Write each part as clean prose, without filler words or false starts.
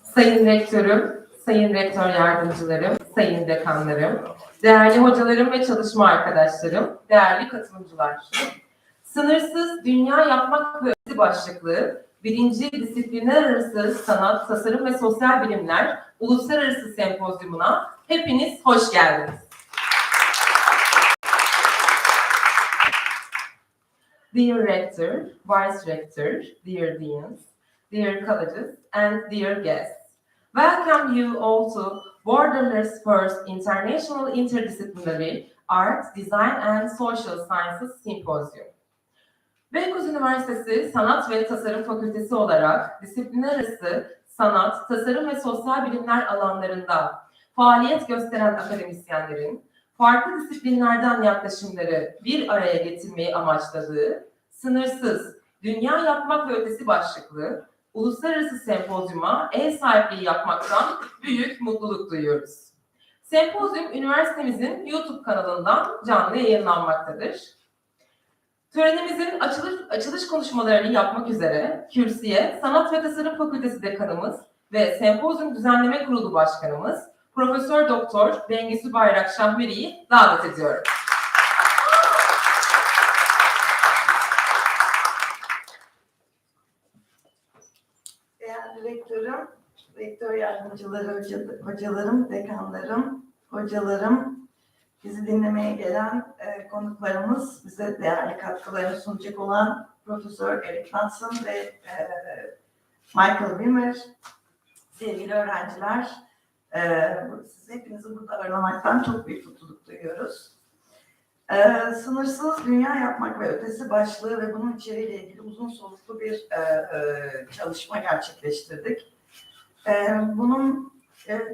Sayın Rektörüm, Sayın Rektör Yardımcılarım, Sayın Dekanlarım, değerli hocalarım ve çalışma arkadaşlarım, değerli katılımcılar. Sınırsız Dünya, Yapmak ve Ötesi başlıklı 1. Disiplinlerarası Sanat, Tasarım ve Sosyal Bilimler Uluslararası Sempozyumuna hepiniz hoş geldiniz. Dear Rector, Vice Rector, dear Deans, dear colleges, and dear guests, welcome you all to Borderless First International Interdisciplinary Art, Design and Social Sciences Symposium. Beykoz Üniversitesi Sanat ve Tasarım Fakültesi olarak disiplinlerarası sanat, tasarım ve sosyal bilimler alanlarında faaliyet gösteren akademisyenlerin farklı disiplinlerden yaklaşımları bir araya getirmeyi amaçladığı Sınırsız Dünya, Yapmak ve Ötesi başlıklı Uluslararası Sempozyuma ev sahipliği yapmaktan büyük mutluluk duyuyoruz. Sempozyum, üniversitemizin YouTube kanalından canlı yayınlanmaktadır. Törenimizin açılış konuşmalarını yapmak üzere kürsüye Sanat ve Tasarım Fakültesi Dekanımız ve Sempozyum Düzenleme Kurulu Başkanımız Profesör Doktor Bengisu Bayrak Şahmeri'yi davet ediyorum. Değerli rektörüm, rektör yardımcıları, hocalarım, dekanlarım, hocalarım, bizi dinlemeye gelen konuklarımız, bize değerli katkılarını sunacak olan Profesör Eric Hudson ve Michael Wimmer, sevgili öğrenciler, siz hepinizi burada ağırlamaktan çok büyük mutluluk duyuyoruz. Sınırsız Dünya, Yapmak ve Ötesi başlığı ve bunun içeriğiyle ilgili uzun soluklu bir çalışma gerçekleştirdik. Bunun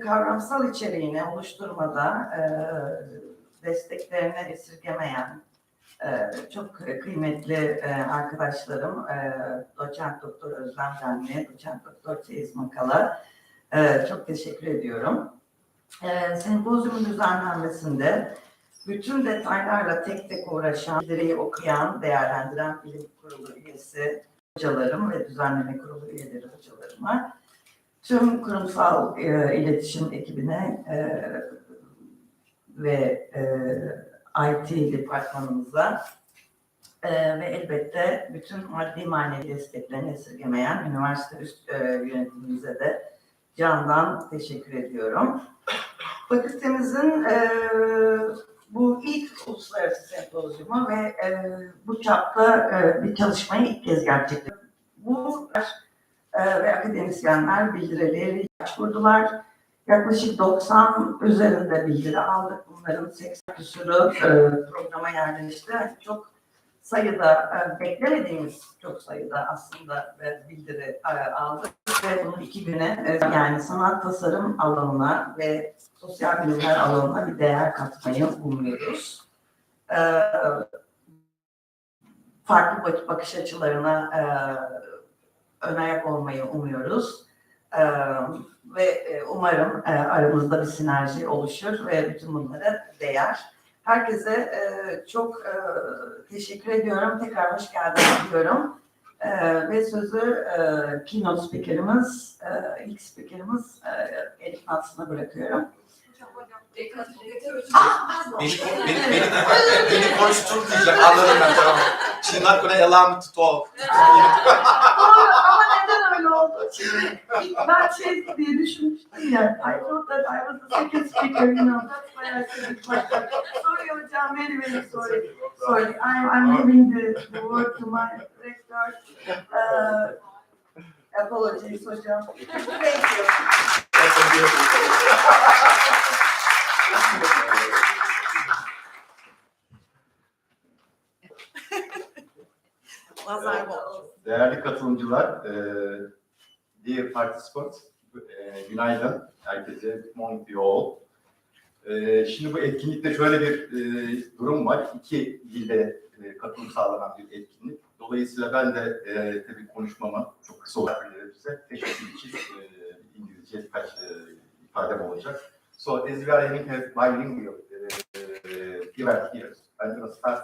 kavramsal içeriğini oluşturmada desteklerini esirgemeyen çok kıymetli arkadaşlarım, Doçent Doktor Özlem Canlı, Doçent Doktor Çeyiz Makala, çok teşekkür ediyorum. Sempozyumun düzenlenmesinde bütün detaylarla tek tek uğraşan, bildiriyi okuyan, değerlendiren bilim kurulu üyesi hocalarım ve düzenleme kurulu üyeleri hocalarıma, tüm kurumsal iletişim ekibine ve IT departmanımıza ve elbette bütün maddi manevi desteklerini esirgemeyen üniversite üst yönetimimize de candan teşekkür ediyorum. Fakültemizin bu ilk uluslararası sempozyumu ve bu çapta bir çalışmayı ilk kez gerçekleştirdi. Bu ve akademisyenler bildirileri başvurdular. Yaklaşık 90 üzerinde bildiri aldık. Bunların 80 küsuru programa yerleşti. Çok sayıda, beklemediğimiz çok sayıda aslında bildiri aldık. Ve bunu 2 güne yani sanat tasarım alanına ve sosyal bilimler alanına bir değer katmayı umuyoruz. Farklı bakış açılarına ön ayak olmayı umuyoruz. Ve umarım aramızda bir sinerji oluşur ve bütün bunlara değer. Herkese çok teşekkür ediyorum. Tekrar hoş geldiniz diyorum. Ve sözü keynote speakerimiz, ilk speakerimiz Eric Hudson'a bırakıyorum. Beni konuşturmayacak, anladım ben, tamam. She's not gonna allow me to talk. Ama neden öyle oldu? Şimdi ben şey diye düşünmüştüm ya. I thought that I was the second speaker, you know. That's why I said it like that. Sorry hocam, very sorry. Sorry, I'm giving the word to my rector. Apologies hocam. Thank you. Değerli katılımcılar, dear participants, günaydın herkese, good morning to you all. Şimdi bu etkinlikte şöyle bir durum var, 2 dilde katılım sağlanan bir etkinlik. Dolayısıyla ben de tabii konuşmama çok kısa olarak size teşekkür için İngilizce birkaç ifadem olacak. So, as we are having a bilingual event here, I'm going to start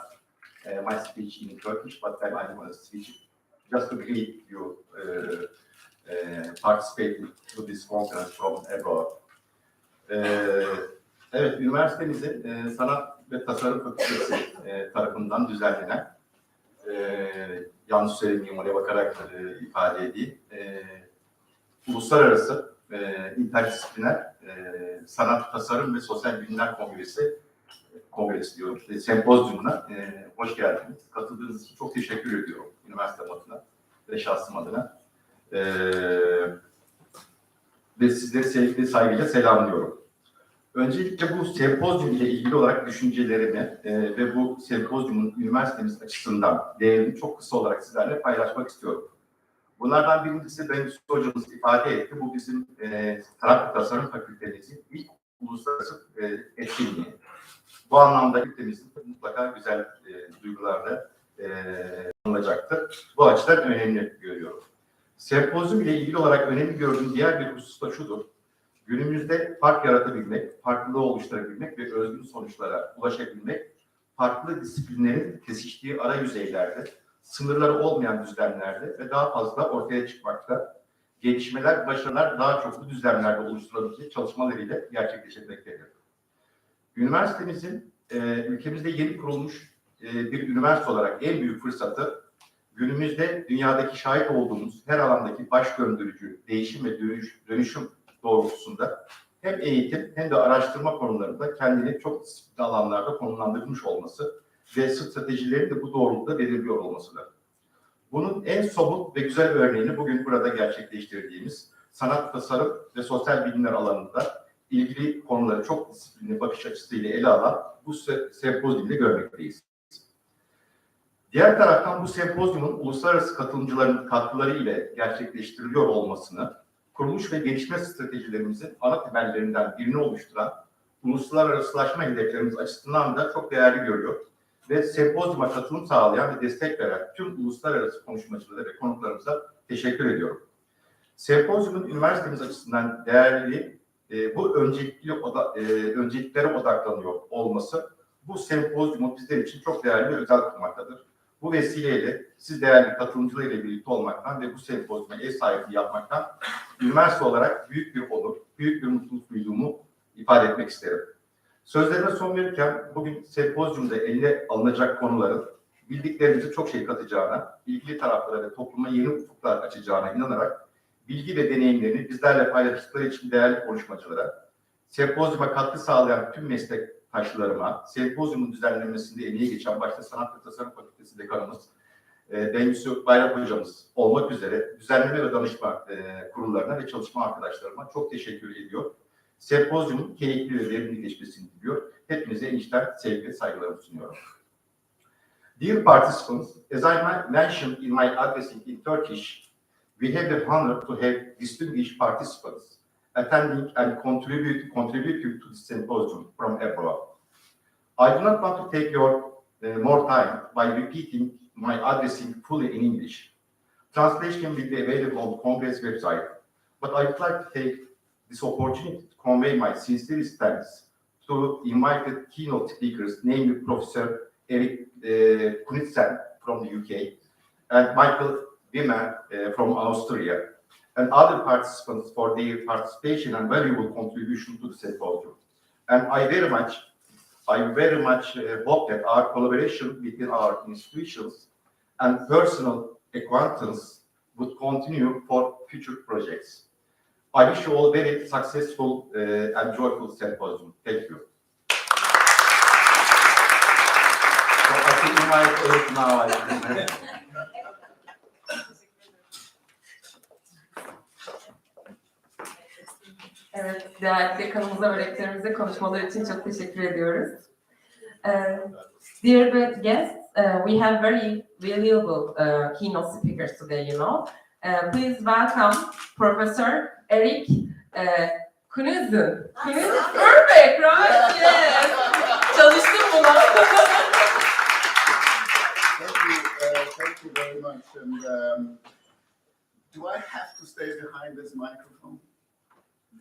my speech in Turkish, but then I'm going to switch just to greet you participating to this conference from abroad. Evet, üniversitemizin Sanat ve Tasarım Fakültesi tarafından düzenlenen, yanlış söylemeyeyim oraya bakarak ifade edeyim, Uluslararası İnterdisipliner Sanat, Tasarım ve Sosyal Bilimler Kongresi diyorum, Sempozyumuna hoş geldiniz. Katıldığınız için çok teşekkür ediyorum üniversitem adına ve şahsım adına. Ve sizleri sevgiyle, saygıyla selamlıyorum. Öncelikle bu sempozyum ile ilgili olarak düşüncelerimi ve bu sempozyumun üniversitemiz açısından değerini çok kısa olarak sizlerle paylaşmak istiyorum. Bunlardan birincisi benim hocamız ifade etti. Bu bizim Sanat ve Tasarım Fakültemizin ilk uluslararası etkinliği. Bu anlamda fakültemizin mutlaka güzel duygularla anılacaktır. Bu açıdan önemli görüyorum. Sempozyum ile ilgili olarak önemli gördüğüm diğer bir husus da şudur. Günümüzde fark yaratabilmek, farklılığı oluşturabilmek ve özgün sonuçlara ulaşabilmek, farklı disiplinlerin kesiştiği ara yüzeylerde, sınırları olmayan düzlemlerde ve daha fazla ortaya çıkmakta, gelişmeler, başarılar daha çok bu düzlemlerde oluşturabileceği çalışmalarıyla gerçekleşmektedir. Üniversitemizin ülkemizde yeni kurulmuş bir üniversite olarak en büyük fırsatı, günümüzde dünyadaki şahit olduğumuz her alandaki baş döndürücü değişim ve dönüşüm doğrultusunda hem eğitim hem de araştırma konularında kendini çok disiplinli alanlarda konumlandırmış olması ve stratejilerin de bu doğrultuda belirliyor olmasıdır. Bunun en somut ve güzel örneğini bugün burada gerçekleştirdiğimiz sanat, tasarım ve sosyal bilimler alanında ilgili konuları çok disiplinli bakış açısıyla ele alan bu sempozyumda görmekteyiz. Diğer taraftan bu sempozyumun uluslararası katılımcıların katkıları ile gerçekleştiriliyor olmasını, kuruluş ve gelişme stratejilerimizin ana temellerinden birini oluşturan uluslararasılaşma hedeflerimiz açısından da çok değerli görüyor ve sempozyuma katılım sağlayan ve destek veren tüm uluslararası konuşmacılara ve konuklarımıza teşekkür ediyorum. Sempozyumun üniversitemiz açısından değerli bu önceliklere odaklanıyor olması bu sempozyumu bizler için çok değerli ve özel kılmaktadır. Bu vesileyle siz değerli katılımcılarıyla birlikte olmaktan ve bu sempozyuma ev sahipliği yapmaktan üniversite olarak büyük bir onur, büyük bir mutluluk duyduğumu ifade etmek isterim. Sözlerime son verirken bugün sempozyumda eline alınacak konuların bildiklerimize çok şey katacağına, ilgili taraflara ve topluma yeni ufuklar açacağına inanarak bilgi ve deneyimlerini bizlerle paylaştıkları için değerli konuşmacılara, sempozyuma katkı sağlayan tüm meslektaşlarıma, sempozyumun düzenlenmesinde emeği geçen başta Sanat ve Tasarım Fakültesi Dekanımız, Beykoz Bayrak Hocamız olmak üzere düzenleme ve danışma kurullarına ve çalışma arkadaşlarıma çok teşekkür ediyor. Sempozyumun keyifli ve verimli geçmesini diliyor. Hepinize en içten sevgi ve saygılarımı sunuyorum. Dear participants, as I mentioned in my addressing in Turkish, we have the honor to have distinguished participants attending and contributing to the symposium from abroad. I do not want to take your more time by repeating my addressing fully in English. Translation will be available on the Congress website, but I would like to take this opportunity to convey my sincerest thanks to invited keynote speakers, namely Professor Erik Knudsen from the UK and Michael Wimmer from Austria, and other participants for their participation and valuable contribution to the symposium. And I very much hope that our collaboration between our institutions and personal acquaintance would continue for future projects. I wish you all a very successful and joyful symposium. Thank you. So I think you might now. Evet, değerli dekanımıza, öğretmenimize konuşmalar için çok teşekkür ediyoruz. Dear guests, we have very valuable keynote speakers today, you know. Please welcome Professor Erik Knudsen. Perfect, right? Yes. Çalıştım buna. Thank you very much. And do I have to stay behind this microphone?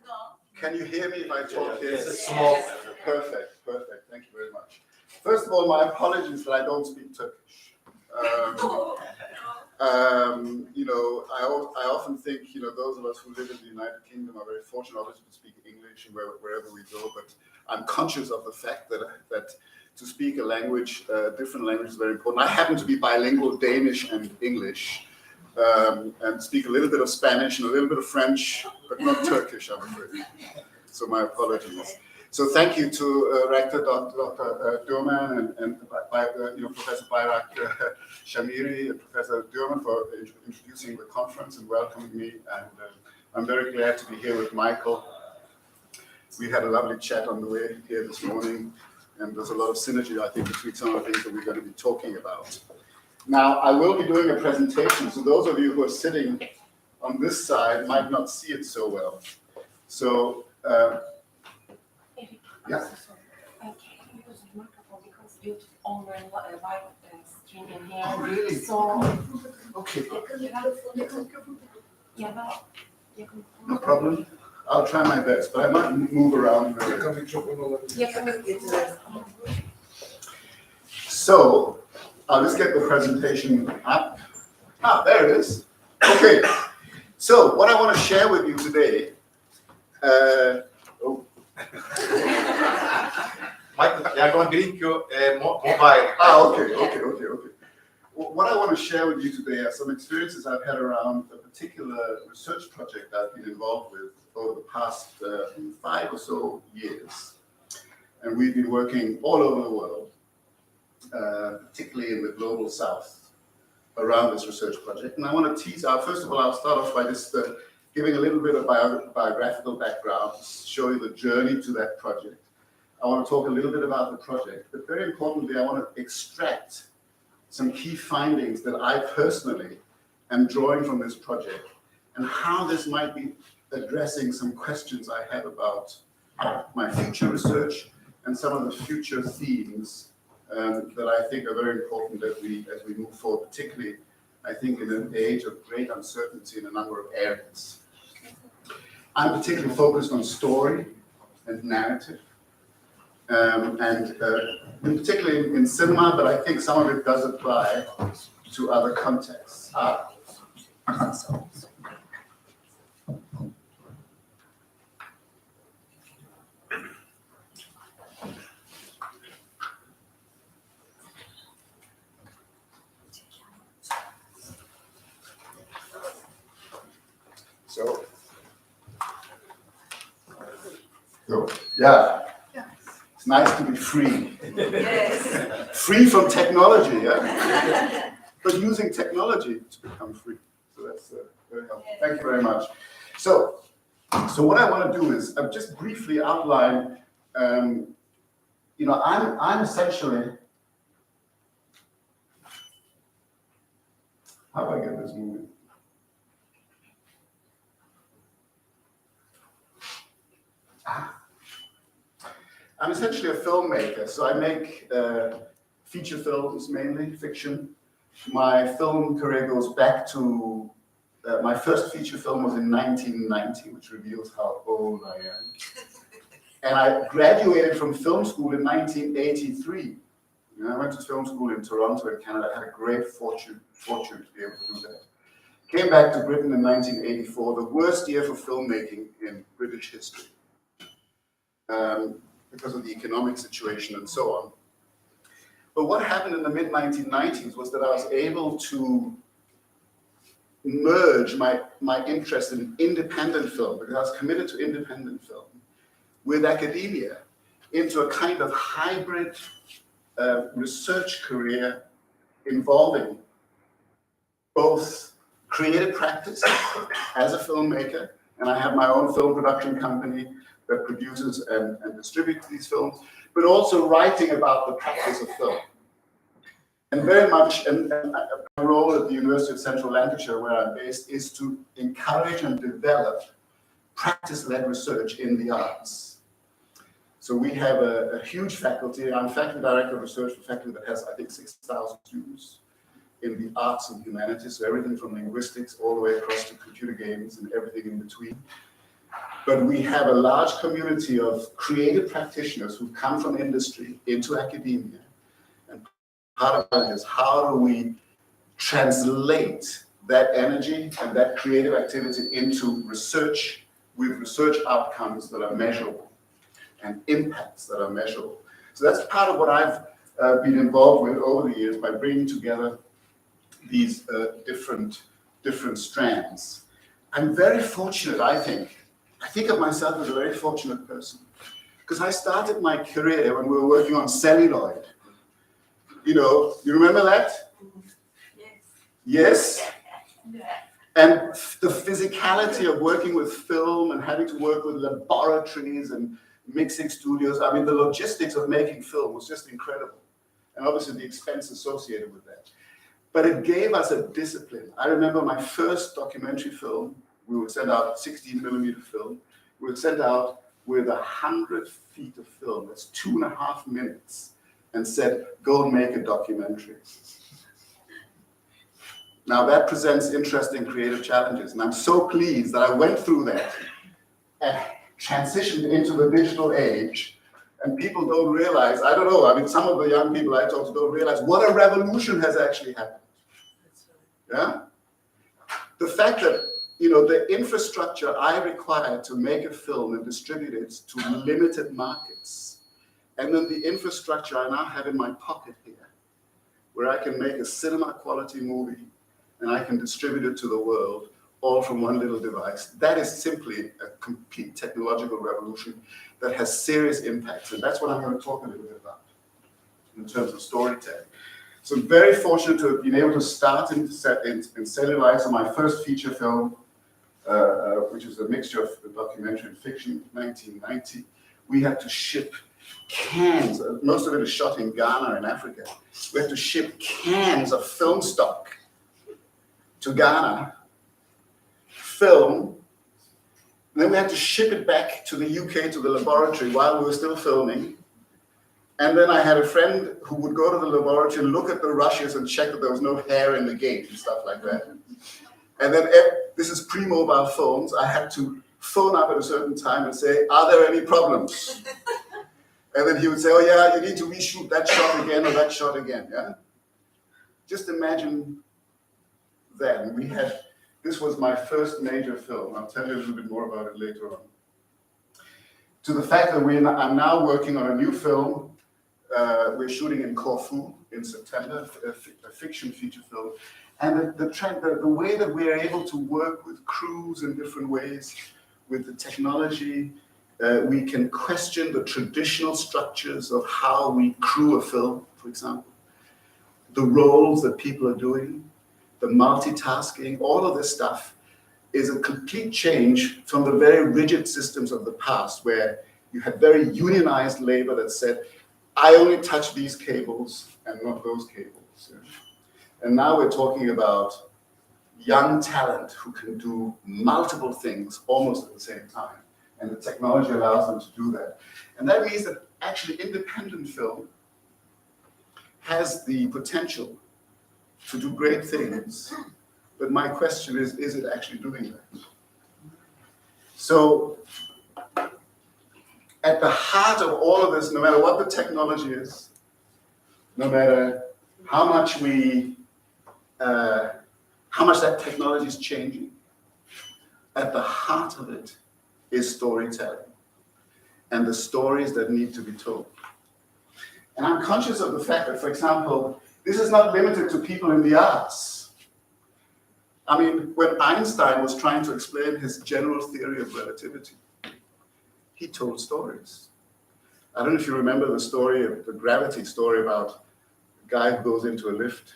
No. Can you hear me if I talk here? Yes. Small. Perfect. Thank you very much. First of all, my apologies that I don't speak Turkish. You know, I often think, you know, those of us who live in the United Kingdom are very fortunate, obviously, to speak English wherever we go. But I'm conscious of the fact that to speak a language, different language, is very important. I happen to be bilingual, Danish and English, and speak a little bit of Spanish and a little bit of French, but not Turkish, I'm afraid. So my apologies. So thank you to Rector Dr. Durman and you know, Professor Bayrak Shamiri and Professor Durman for introducing the conference and welcoming me. And I'm very glad to be here with Michael. We had a lovely chat on the way here this morning, and there's a lot of synergy, I think, between some of the things that we're going to be talking about. Now, I will be doing a presentation, so those of you who are sitting on this side might not see it so well. So, yeah. Can you use the microphone because you only live stream in here. Oh, really? So, Okay, no no problem. I'll try my best, but I might move around. So, I'll just get the presentation up. Ah, there it is. Okay. So, what I want to share with you today. Michael, jeg går link your mobile. Okay. What I want to share with you today are some experiences I've had around a particular research project I've been involved with over the past 5 or so years. And we've been working all over the world, particularly in the global south, around this research project. And I want to tease out, first of all, I'll start off by just giving a little bit of biographical background, show you the journey to that project. I want to talk a little bit about the project, but very importantly, I want to extract some key findings that I personally am drawing from this project and how this might be addressing some questions I have about my future research and some of the future themes that I think are very important as we move forward, particularly, I think, in an age of great uncertainty in a number of areas. I'm particularly focused on story and narrative, and particularly in cinema, but I think some of it does apply to other contexts. So, yeah, it's nice to be free. Yes. Free from technology, yeah? But using technology to become free. So that's very helpful. Thank you very much. So what I want to do is just briefly outline, you know, I'm essentially, how do I get this moving? I'm essentially a filmmaker, so I make feature films, mainly fiction. My film career goes back to, my first feature film was in 1990, which reveals how old I am. And I graduated from film school in 1983. You know, I went to film school in Toronto in Canada. I had a great fortune to be able to do that. Came back to Britain in 1984, the worst year for filmmaking in British history. Because of the economic situation and so on. But what happened in the mid-1990s was that I was able to merge my interest in independent film, because I was committed to independent film, with academia into a kind of hybrid research career involving both creative practice as a filmmaker, and I have my own film production company that produces and distributes these films, but also writing about the practice of film. And very much, and my role at the University of Central Lancashire, where I'm based, is to encourage and develop practice-led research in the arts. So we have a huge faculty. I'm faculty director of research for faculty that has, I think, 6,000 students in the arts and humanities, so everything from linguistics all the way across to computer games and everything in between. But we have a large community of creative practitioners who come from industry into academia. And part of that is, how do we translate that energy and that creative activity into research with research outcomes that are measurable and impacts that are measurable. So that's part of what I've been involved with over the years by bringing together these different strands. I'm very fortunate, I think. I think of myself as a very fortunate person because I started my career when we were working on celluloid. You know, you remember that? Yes? And the physicality of working with film and having to work with laboratories and mixing studios, I mean, the logistics of making film was just incredible. And obviously the expense associated with that. But it gave us a discipline. I remember my first documentary film, we would send out 16mm film. We would send out with 100 feet of film, that's 2.5 minutes, and said, go and make a documentary. Now that presents interesting creative challenges, and I'm so pleased that I went through that and transitioned into the digital age, and people don't realize, I don't know, I mean, some of the young people I talk to don't realize what a revolution has actually happened. Yeah? The fact that, you know, the infrastructure I require to make a film and distribute it to limited markets, and then the infrastructure I now have in my pocket here, where I can make a cinema quality movie and I can distribute it to the world, all from one little device. That is simply a complete technological revolution that has serious impacts. And that's what I'm going to talk a little bit about in terms of storytelling. So I'm very fortunate to have been able to start in celluloid. So my first feature film, which is a mixture of documentary and fiction, 1990, we had to ship cans, most of it is shot in Ghana in Africa. We had to ship cans of film stock to Ghana, film, and then we had to ship it back to the UK to the laboratory while we were still filming. And then I had a friend who would go to the laboratory and look at the rushes and check that there was no hair in the gate and stuff like that. And then, this is pre-mobile phones, I had to phone up at a certain time and say, are there any problems? And then he would say, oh yeah, you need to reshoot that shot again or that shot again, yeah? Just imagine then, this was my first major film. I'll tell you a little bit more about it later on. To the fact that I'm now working on a new film. We're shooting in Corfu in September, a fiction feature film. And the way that we're able to work with crews in different ways, with the technology, we can question the traditional structures of how we crew a film, for example. The roles that people are doing, the multitasking, all of this stuff is a complete change from the very rigid systems of the past where you had very unionized labor that said, I only touch these cables and not those cables. And now we're talking about young talent who can do multiple things almost at the same time. And the technology allows them to do that. And that means that actually independent film has the potential to do great things. But my question is it actually doing that? So, at the heart of all of this, no matter what the technology is, no matter how much that technology is changing, at the heart of it is storytelling and the stories that need to be told. And I'm conscious of the fact that, for example, this is not limited to people in the arts. I mean, when Einstein was trying to explain his general theory of relativity, he told stories. I don't know if you remember the story, the gravity story about a guy who goes into a lift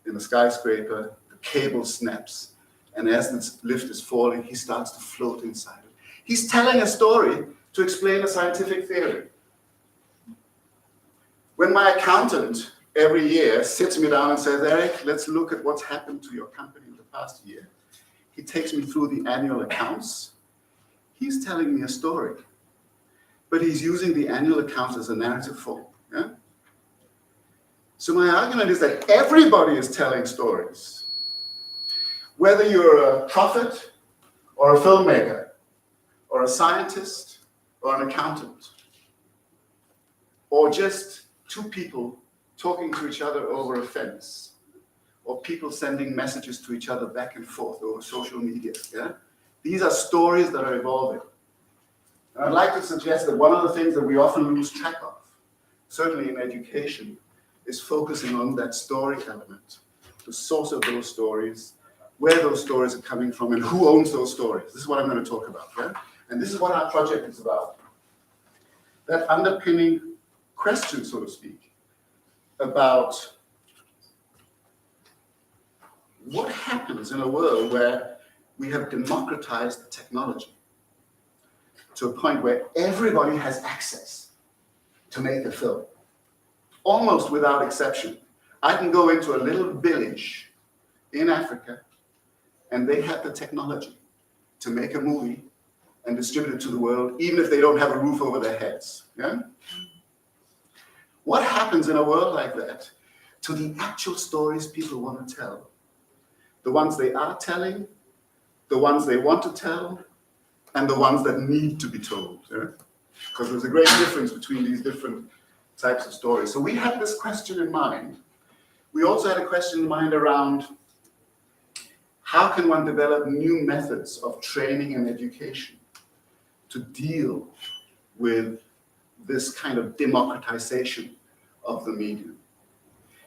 in a skyscraper, the cable snaps, and as this lift is falling, he starts to float inside it. He's telling a story to explain a scientific theory. When my accountant every year sits me down and says, Eric, let's look at what's happened to your company in the past year, he takes me through the annual accounts. He's telling me a story, but he's using the annual accounts as a narrative form. Yeah? So my argument is that everybody is telling stories. Whether you're a prophet or a filmmaker or a scientist or an accountant or just two people talking to each other over a fence, or people sending messages to each other back and forth over social media. Yeah? These are stories that are evolving. And I'd like to suggest that one of the things that we often lose track of, certainly in education, is focusing on that story element, the source of those stories, where those stories are coming from, and who owns those stories. This is what I'm going to talk about. Yeah? And this is what our project is about. That underpinning question, so to speak, about what happens in a world where we have democratized technology to a point where everybody has access to make a film, almost without exception. I can go into a little village in Africa and they have the technology to make a movie and distribute it to the world, even if they don't have a roof over their heads. Yeah? What happens in a world like that to the actual stories people want to tell? The ones they are telling, the ones they want to tell, and the ones that need to be told. Yeah? Because there's a great difference between these different types of stories. So we had this question in mind. We also had a question in mind around how can one develop new methods of training and education to deal with this kind of democratization of the medium.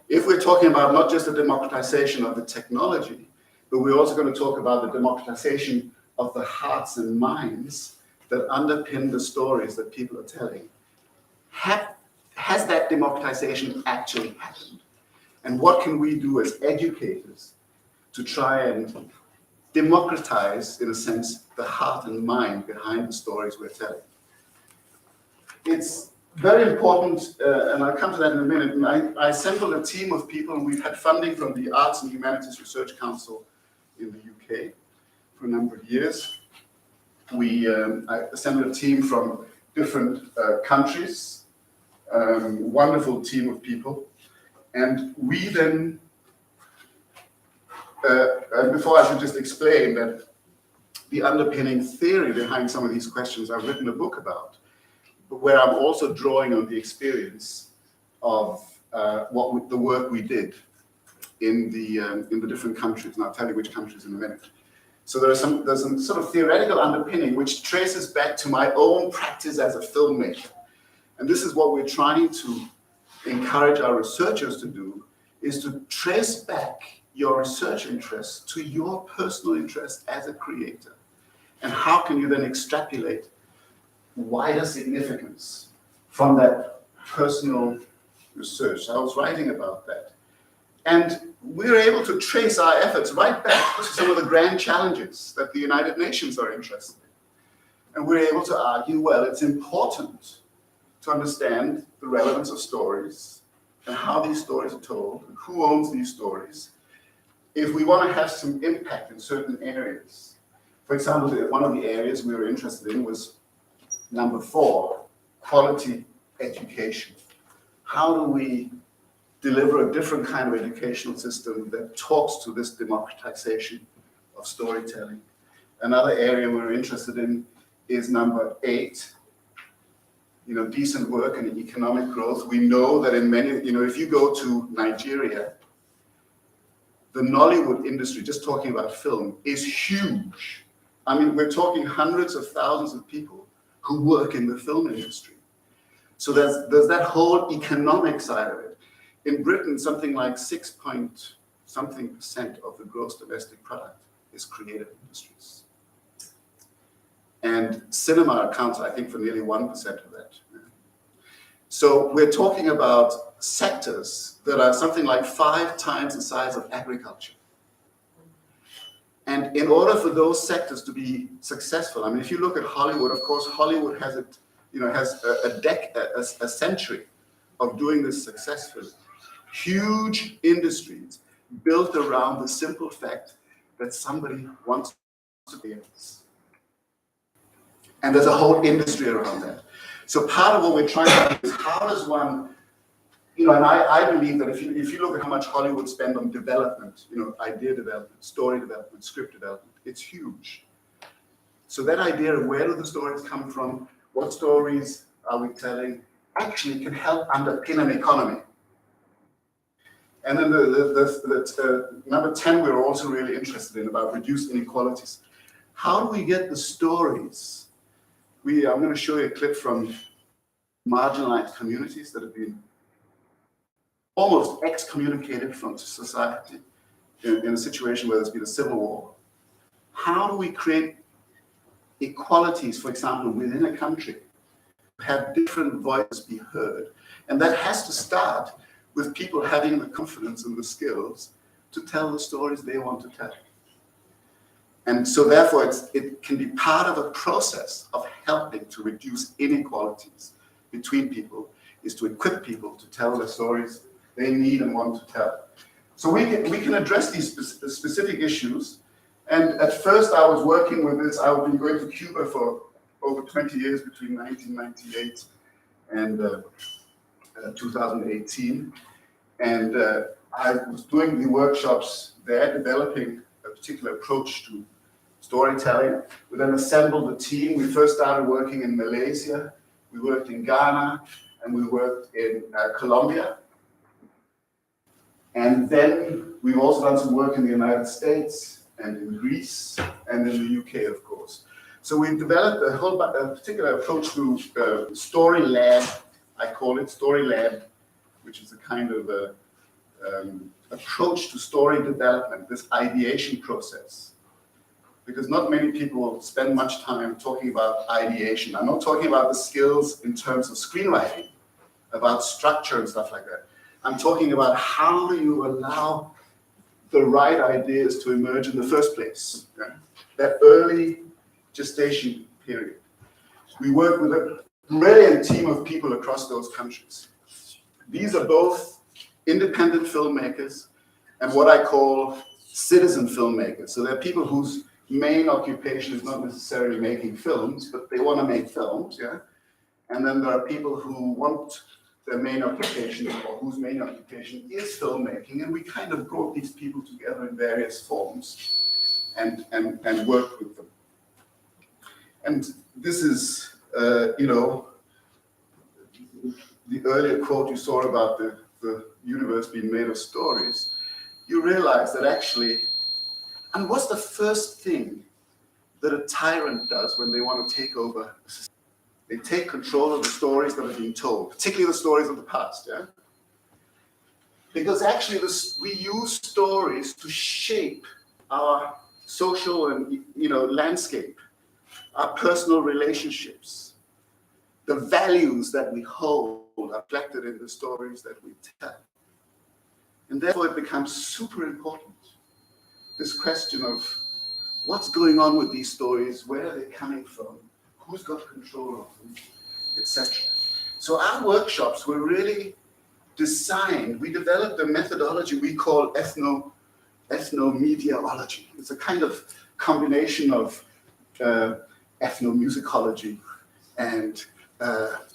If we're talking about not just the democratization of the technology, but we're also going to talk about the democratization of the hearts and minds that underpin the stories that people are telling. Has that democratization actually happened? And what can we do as educators to try and democratize, in a sense, the heart and mind behind the stories we're telling? It's very important, and I'll come to that in a minute, and I assembled a team of people, and we've had funding from the Arts and Humanities Research Council in the UK for a number of years. I assembled a team from different countries, wonderful team of people, and we then, and before I should just explain that the underpinning theory behind some of these questions I've written a book about, but where I'm also drawing on the experience of the work we did in the different countries, and I'll tell you which countries in a minute. So there's some sort of theoretical underpinning which traces back to my own practice as a filmmaker. And this is what we're trying to encourage our researchers to do, is to trace back your research interests to your personal interest as a creator. And how can you then extrapolate wider significance from that personal research? I was writing about that. And we're able to trace our efforts right back to some of the grand challenges that the United Nations are interested in. And we're able to argue, well, it's important to understand the relevance of stories and how these stories are told and who owns these stories if we want to have some impact in certain areas. For example, one of the areas we were interested in was number 4, quality education. How do we deliver a different kind of educational system that talks to this democratization of storytelling? Another area we're interested in is number 8, decent work and economic growth. We know that in many, if you go to Nigeria, the Nollywood industry, just talking about film, is huge. I mean, we're talking hundreds of thousands of people who work in the film industry. So there's that whole economic side of it. In Britain, something like 6% of the gross domestic product is creative industries. And cinema accounts, I think, for nearly 1% of that. So we're talking about sectors that are something like 5 times the size of agriculture. And in order for those sectors to be successful, I mean, if you look at Hollywood, of course, Hollywood has a century of doing this successfully. Huge industries built around the simple fact that somebody wants to be in this. And there's a whole industry around that. So part of what we're trying to do is how does one, and I believe that if you look at how much Hollywood spend on development, idea development, story development, script development, it's huge. So that idea of where do the stories come from, what stories are we telling, actually can help underpin an economy. And then the number 10, we're also really interested in about reduced inequalities. How do we get the stories? I'm going to show you a clip from marginalized communities that have been almost excommunicated from society in a situation where there's been a civil war. How do we create equalities, for example, within a country, have different voices be heard? And that has to start with people having the confidence and the skills to tell the stories they want to tell. And so therefore it can be part of a process of helping to reduce inequalities between people, is to equip people to tell the stories they need and want to tell. So we can address these specific issues. And at first I was working with this, I've been going to Cuba for over 20 years, between 1998 and 2018. And I was doing the workshops there, developing a particular approach to storytelling. We then assembled a team. We first started working in Malaysia, we worked in Ghana, and we worked in Colombia. And then we've also done some work in the United States and in Greece and in the UK, of course. So we developed a particular approach to Story Lab, I call it Story Lab, which is a kind of approach to story development, this ideation process. Because not many people spend much time talking about ideation. I'm not talking about the skills in terms of screenwriting, about structure and stuff like that. I'm talking about how do you allow the right ideas to emerge in the first place, okay? That early gestation period. We work with a brilliant team of people across those countries. These are both independent filmmakers and what I call citizen filmmakers. So they're people whose main occupation is not necessarily making films, but they want to make films, yeah? And then there are people who want their main occupation, or whose main occupation is filmmaking, and we kind of brought these people together in various forms and worked with them. And this is, you know, the earlier quote you saw about the universe being made of stories. You realize that actually, and what's the first thing that a tyrant does when they want to take over? They take control of the stories that are being told, particularly the stories of the past, yeah? Because actually we use stories to shape our social and, you know, landscape, our personal relationships, the values that we hold are reflected in the stories that we tell. And therefore it becomes super important, this question of what's going on with these stories, where are they coming from, who's got control of them, etc. So our workshops were really designed, we developed a methodology we call ethnomediaology. It's a kind of combination of ethnomusicology and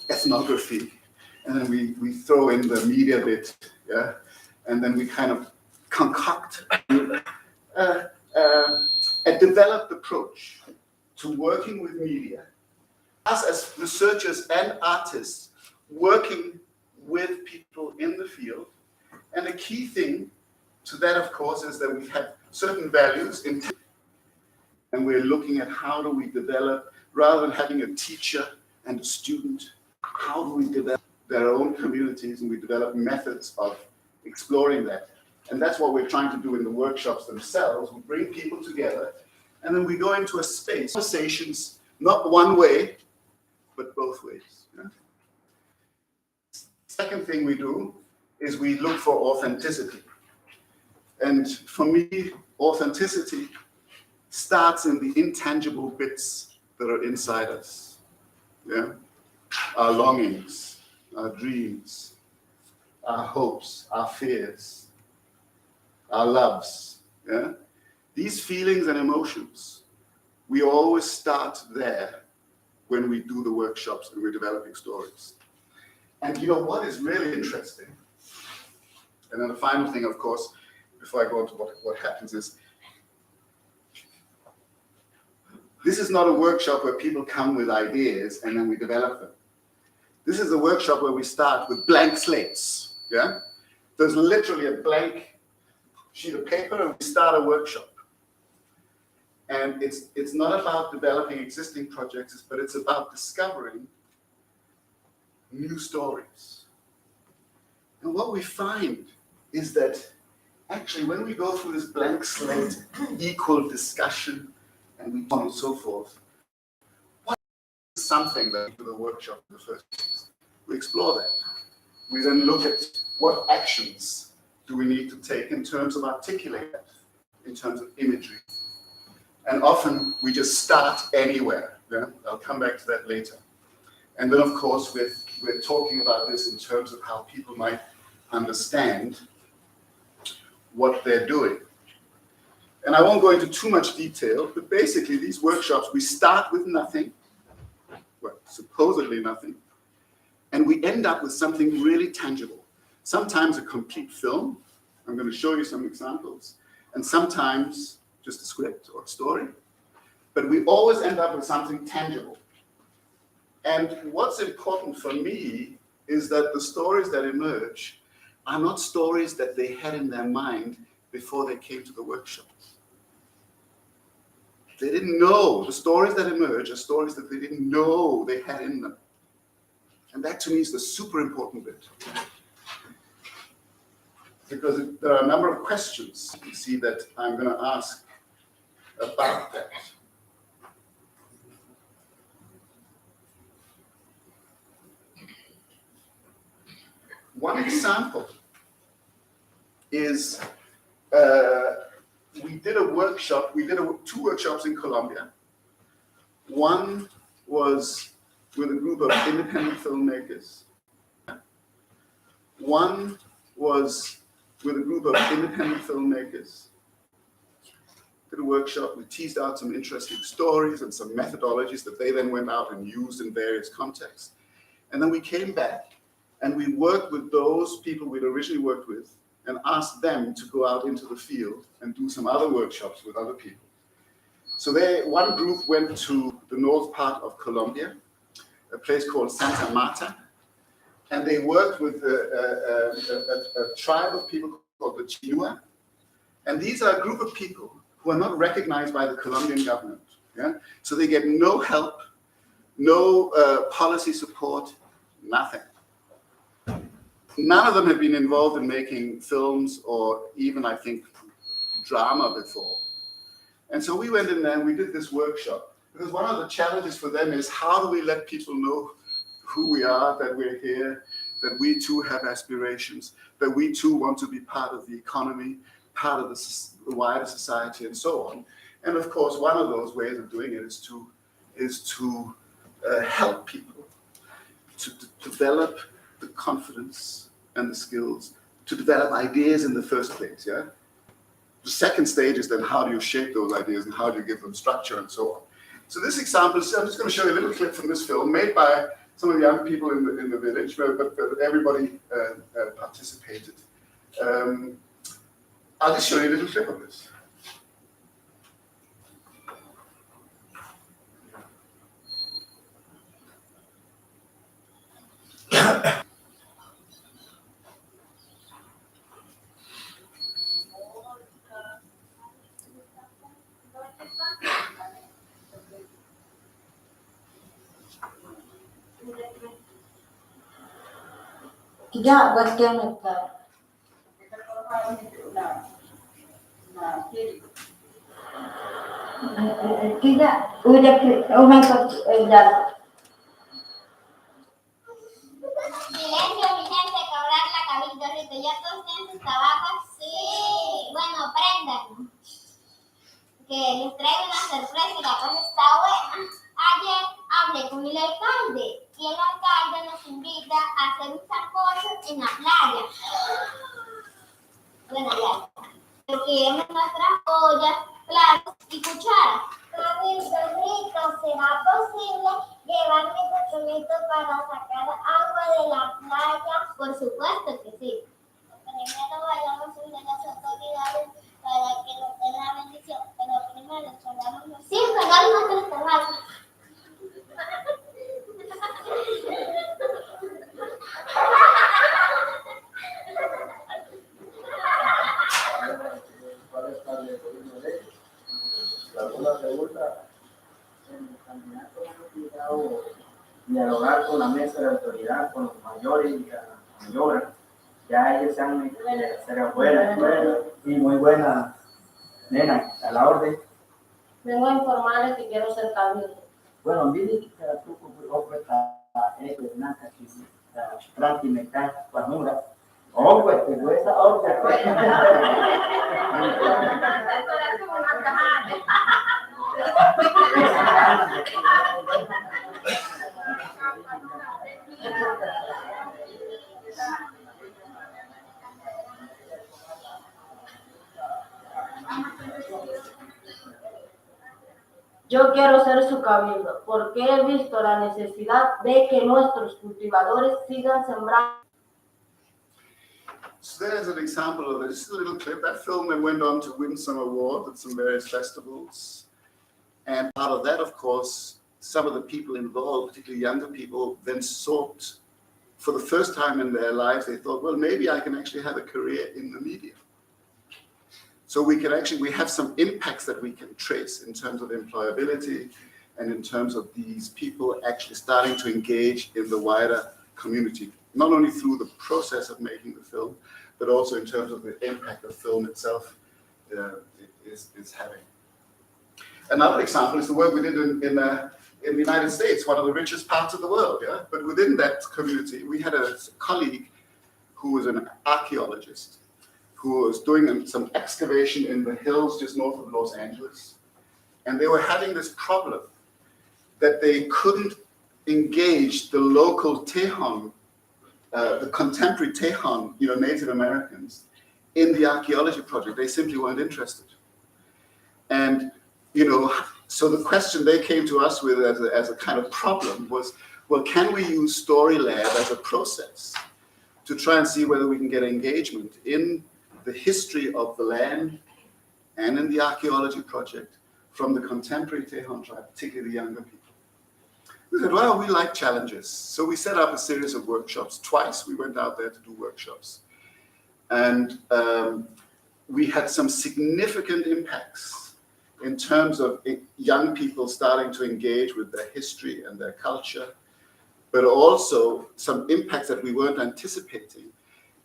ethnography. And then we throw in the media bit, yeah? And then we kind of concoct a developed approach to working with media. Us as researchers and artists working with people in the field. And the key thing to that, of course, is that we have certain values in, and we're looking at how do we develop, rather than having a teacher and a student, how do we develop their own communities, and we develop methods of exploring that. And that's what we're trying to do in the workshops themselves. We bring people together, and then we go into a space, conversations, not one way, but both ways. Yeah? Second thing we do is we look for authenticity. And for me, authenticity starts in the intangible bits that are inside us. Yeah? Our longings, our dreams, our hopes, our fears, our loves. Yeah? These feelings and emotions, we always start there when we do the workshops and we're developing stories. And you know what is really interesting? And then the final thing, of course, before I go into what happens is, this is not a workshop where people come with ideas and then we develop them. This is a workshop where we start with blank slates, yeah? There's literally a blank sheet of paper and we start a workshop. And it's not about developing existing projects, but it's about discovering new stories. And what we find is that actually when we go through this blank slate, equal discussion, and we on and so forth, what is something that we do the workshop in the first place? We explore that. We then look at what actions do we need to take in terms of articulating that, in terms of imagery. And often we just start anywhere. Yeah? I'll come back to that later. And then, of course, we're talking about this in terms of how people might understand what they're doing. And I won't go into too much detail, but basically these workshops, we start with nothing, well, supposedly nothing, and we end up with something really tangible. Sometimes a complete film, I'm going to show you some examples, and sometimes just a script or a story, but we always end up with something tangible. And what's important for me is that the stories that emerge are not stories that they had in their mind before they came to the workshop. They didn't know. The stories that emerge are stories that they didn't know they had in them. And that to me is the super important bit. Because there are a number of questions you see that I'm going to ask about that. One example is we did a workshop, two workshops in Colombia. One was with a group of independent filmmakers. One was with a group of independent filmmakers. Did a workshop, we teased out some interesting stories and some methodologies that they then went out and used in various contexts. And then we came back and we worked with those people we'd originally worked with and asked them to go out into the field and do some other workshops with other people. So one group went to the north part of Colombia, a place called Santa Marta, and they worked with a tribe of people called the Chinua. And these are a group of people who are not recognized by the Colombian government. Yeah? So they get no help, no policy support, nothing. None of them have been involved in making films or even, I think, drama before. And so we went in there and we did this workshop. Because one of the challenges for them is how do we let people know who we are, that we're here, that we too have aspirations, that we too want to be part of the economy, part of the wider society, and so on. And of course, one of those ways of doing it is to help people to develop the confidence and the skills to develop ideas in the first place. Yeah. The second stage is then how do you shape those ideas and how do you give them structure and so on. So this example, I'm just going to show you a little clip from this film made by some of the young people in the village, but everybody participated. I'll just show you a little clip of this. Tidak buat mereka. Tidak, udah orang udah. Silencio, mi gente, cobrar la cabildo, Rito. ¿Ya todos tienen sus trabajos? Sí. Bueno, aprendan. Que les traigo una sorpresa y la cosa está buena. Ayer hablé con el alcalde y el alcalde nos invita a hacer un sancocho en la playa. Bueno, ya. Pero queremos nuestras ollas, platos y cucharas. Cabildo, Rito, ¿será posible llevar mi instrumento para sacar agua de la playa? Por supuesto que sí. Primero vayamos a las autoridades para que nos den la bendición, pero primero charlamos los... Sí, pegamos nuestros trabajos. dialogar con la mesa de autoridad, con los mayores y las mayoras. Ya ellos serán buenas y muy buenas nenas, a la orden. Vengo a informarles que quiero ser cabildo. Bueno, mire que cada truco fue oferta nada que tranqui me cae panura. Oh, pues te voy a esa otra. Yo quiero ser su cabildo, porque he visto la necesidad de que nuestros cultivadores sigan sembrando. So there's an example of it. This is a little clip. That film then went on to win some awards at some various festivals. And out of that, of course, some of the people involved, particularly younger people, then sought, for the first time in their lives, they thought, well, maybe I can actually have a career in the media. So we have some impacts that we can trace in terms of employability and in terms of these people actually starting to engage in the wider community, not only through the process of making the film, but also in terms of the impact the film itself is having. Another example is the work we did in the United States, one of the richest parts of the world. Yeah? But within that community, we had a colleague who was an archaeologist, who was doing some excavation in the hills just north of Los Angeles. And they were having this problem that they couldn't engage the local Tejon, the contemporary Tejon, Native Americans, in the archaeology project. They simply weren't interested. And, so the question they came to us with as a kind of problem was, well, can we use Story Lab as a process to try and see whether we can get engagement in the history of the land and in the archaeology project from the contemporary Tejon tribe, particularly the younger people. We said, well, we like challenges. So we set up a series of workshops. Twice we went out there to do workshops. And we had some significant impacts in terms of young people starting to engage with their history and their culture, but also some impacts that we weren't anticipating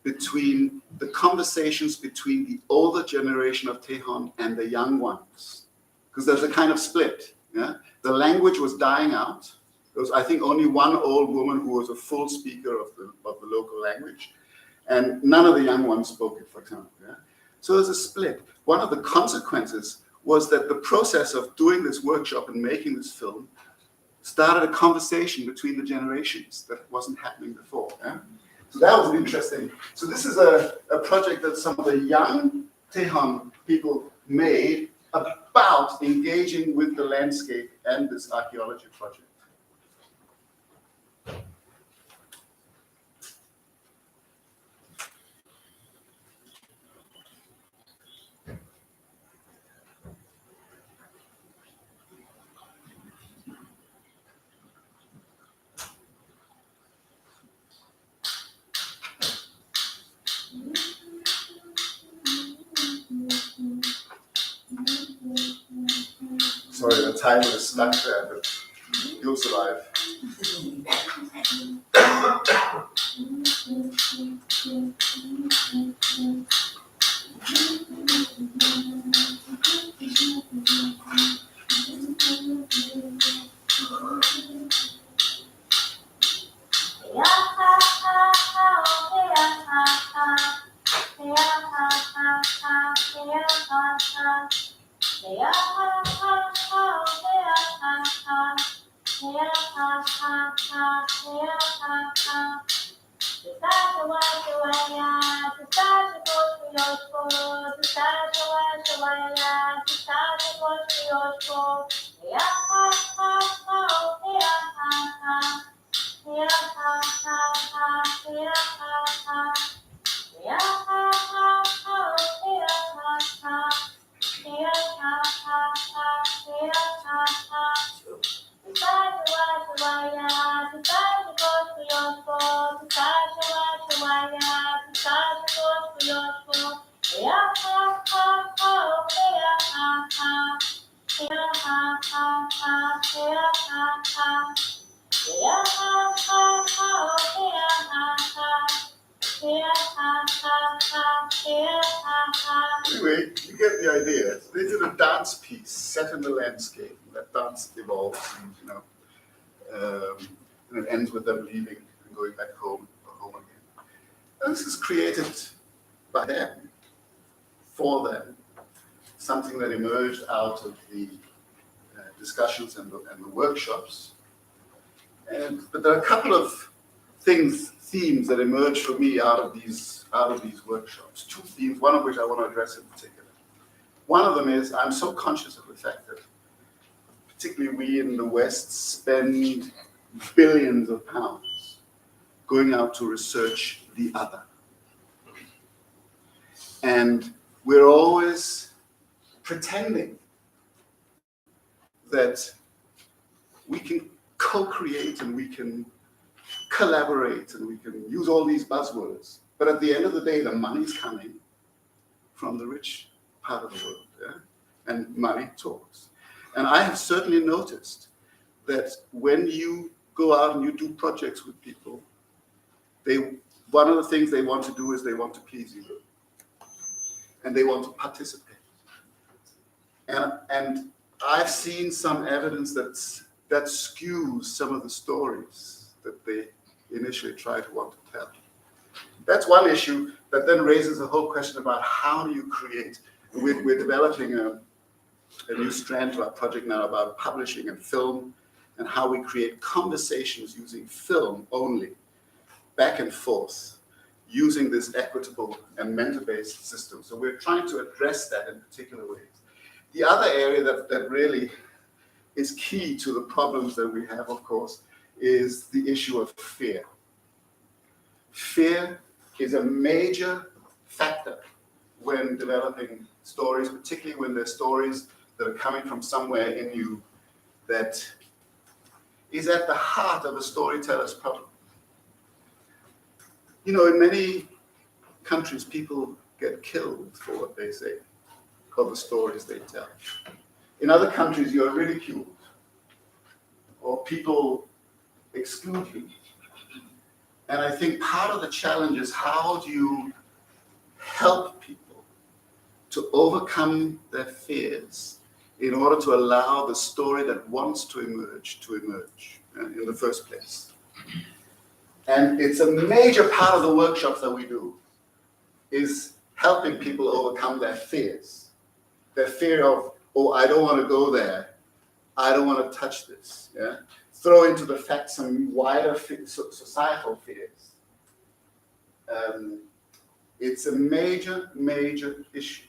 between the conversations between the older generation of Tejon and the young ones. Because there's a kind of split. Yeah? The language was dying out. There was, I think, only one old woman who was a full speaker of the local language. And none of the young ones spoke it, for example. Yeah? So there's a split. One of the consequences was that the process of doing this workshop and making this film started a conversation between the generations that wasn't happening before. Yeah? So that was interesting. So this is a project that some of the young Tejon people made about engaging with the landscape and this archaeology project. Sorry, the timer is stuck there, but you'll survive. Anyway, you get the idea. So they did a dance piece set in the landscape. That dance evolves, and it ends with them leaving and going back home or home again. And this is created by them, for them, something that emerged out of the discussions and the workshops. But there are a couple of themes that emerge for me out of these workshops. Two themes, one of which I want to address in particular. One of them is I'm so conscious of the fact that particularly we in the West spend billions of pounds going out to research the other. And we're always pretending that we can co-create and we can collaborate and we can use all these buzzwords. But at the end of the day, the money's coming from the rich part of the world, yeah? And money talks. And I have certainly noticed that when you go out and you do projects with people, one of the things they want to do is they want to please you. And they want to participate. And I've seen some evidence that skews some of the stories that they initially try to want to tell. That's one issue that then raises a whole question about how do you create. We're developing a new strand to our project now about publishing and film and how we create conversations using film only, back and forth, using this equitable and mentor-based system. So we're trying to address that in particular ways. The other area that really is key to the problems that we have, of course, is the issue of fear. Fear is a major factor when developing stories, particularly when they're stories that are coming from somewhere in you that is at the heart of a storyteller's problem. You know, in many countries, people get killed for what they say, for the stories they tell. In other countries, you're ridiculed, or people exclude you. And I think part of the challenge is how do you help people to overcome their fears in order to allow the story that wants to emerge in the first place. And it's a major part of the workshops that we do, is helping people overcome their fears. Their fear of, oh, I don't want to go there. I don't want to touch this. Yeah? Throw into the fact some wider societal fears. It's a major, major issue.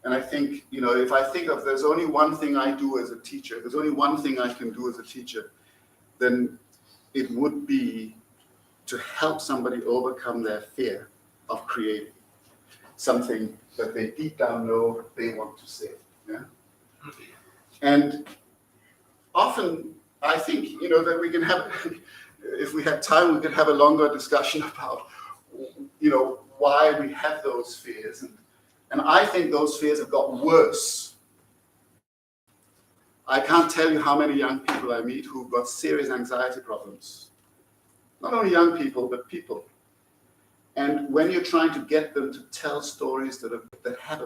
And I think, you know, if I think of there's only one thing I do as a teacher, there's only one thing I can do as a teacher, then it would be to help somebody overcome their fear of creating something that they deep down know they want to say. Yeah? And often, I think, you know, that we can have, if we had time, we could have a longer discussion about, you know, why we have those fears. And I think those fears have got worse. I can't tell you how many young people I meet who've got serious anxiety problems. Not only young people, but people. And when you're trying to get them to tell stories that have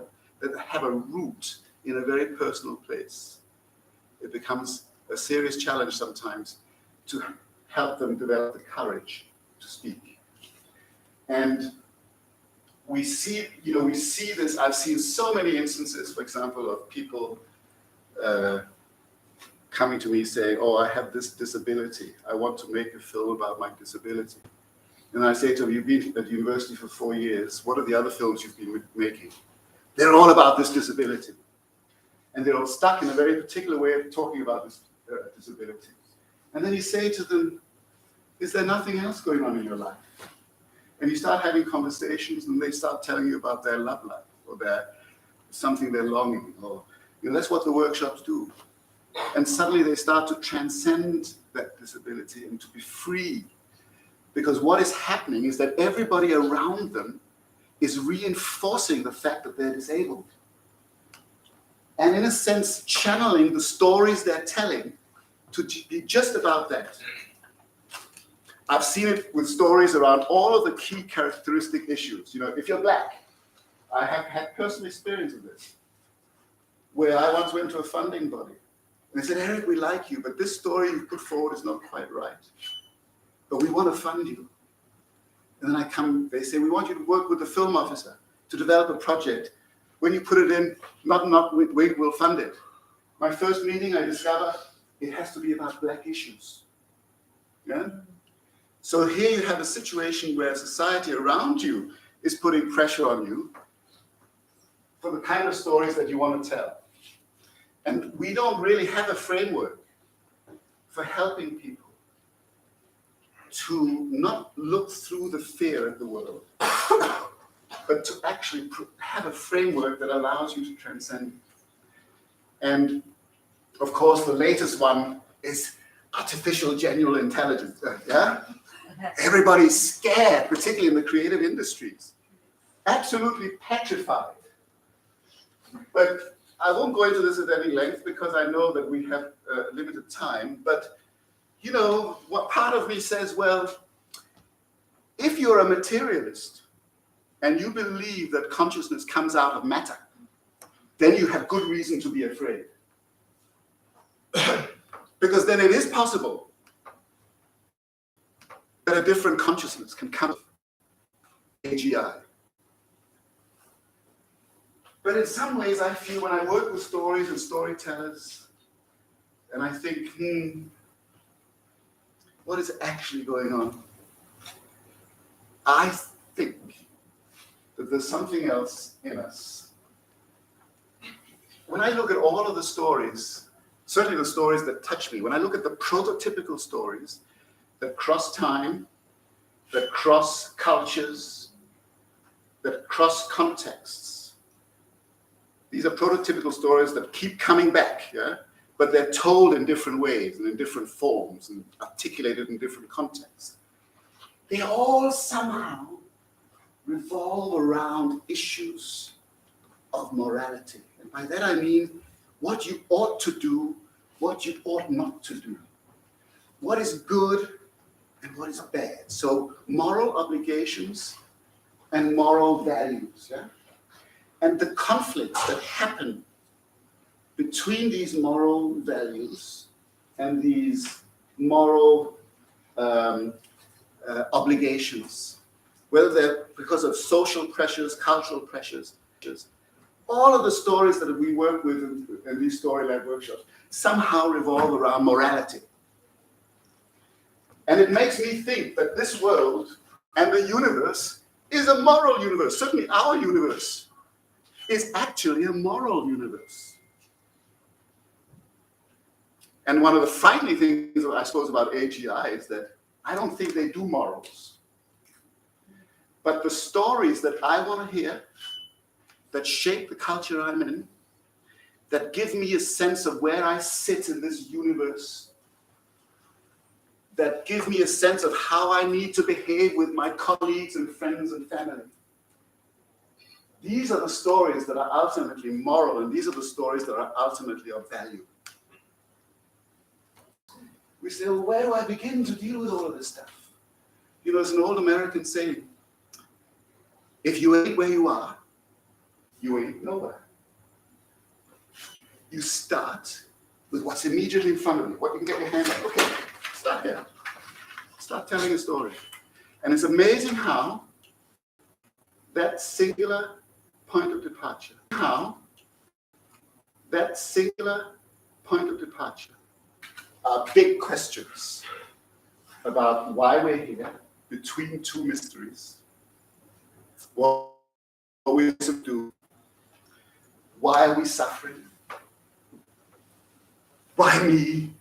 a root in a very personal place, it becomes a serious challenge sometimes to help them develop the courage to speak. And we see this. I've seen so many instances, for example, of people coming to me saying, oh, I have this disability. I want to make a film about my disability. And I say to them, you've been at university for 4 years. What are the other films you've been making? They're all about this disability. And they're all stuck in a very particular way of talking about this disability. And then you say to them, is there nothing else going on in your life? And you start having conversations and they start telling you about their love life or something they're longing, or that's what the workshops do. And suddenly they start to transcend that disability and to be free. Because what is happening is that everybody around them is reinforcing the fact that they're disabled. and in a sense channeling the stories they're telling to be just about that. I've seen it with stories around all of the key characteristic issues. You know, if you're black, I have had personal experience of this, where I once went to a funding body, and they said, Eric, we like you, but this story you put forward is not quite right. But we want to fund you. And then they say, we want you to work with the film officer to develop a project. When you put it in, we will fund it. My first meeting, I discovered it has to be about black issues. Yeah? So here you have a situation where society around you is putting pressure on you for the kind of stories that you want to tell. And we don't really have a framework for helping people to not look through the fear of the world, but to actually have a framework that allows you to transcend it. And of course, the latest one is artificial general intelligence. Yeah? Everybody's scared, particularly in the creative industries. Absolutely petrified. But I won't go into this at any length because I know that we have limited time. But, you know, what part of me says, well, if you're a materialist and you believe that consciousness comes out of matter, then you have good reason to be afraid. Because then it is possible that a different consciousness can come from AGI. But in some ways, I feel when I work with stories and storytellers, and I think, what is actually going on? I think that there's something else in us. When I look at all of the stories, certainly the stories that touch me, when I look at the prototypical stories that cross time, that cross cultures, that cross contexts, these are prototypical stories that keep coming back, yeah? But they're told in different ways and in different forms and articulated in different contexts. They all somehow revolve around issues of morality. And by that I mean what you ought to do, what you ought not to do. What is good and what is bad. So moral obligations and moral values, yeah? And the conflicts that happen between these moral values and these moral obligations, whether they're because of social pressures, cultural pressures, all of the stories that we work with in these story-led workshops somehow revolve around morality. And it makes me think that this world and the universe is a moral universe. Certainly our universe is actually a moral universe. And one of the frightening things, I suppose, about AGI is that I don't think they do morals. But the stories that I want to hear, that shape the culture I'm in, that give me a sense of where I sit in this universe, that give me a sense of how I need to behave with my colleagues and friends and family. These are the stories that are ultimately moral, and these are the stories that are ultimately of value. We say, well, where do I begin to deal with all of this stuff? You know, there's an old American saying, if you ain't where you are, you ain't nowhere. You start with what's immediately in front of you, what you can get your hand on. Okay, start here. Start telling a story. And it's amazing how that singular point of departure, are big questions about why we're here, between two mysteries, what we do, why are we suffering, why me?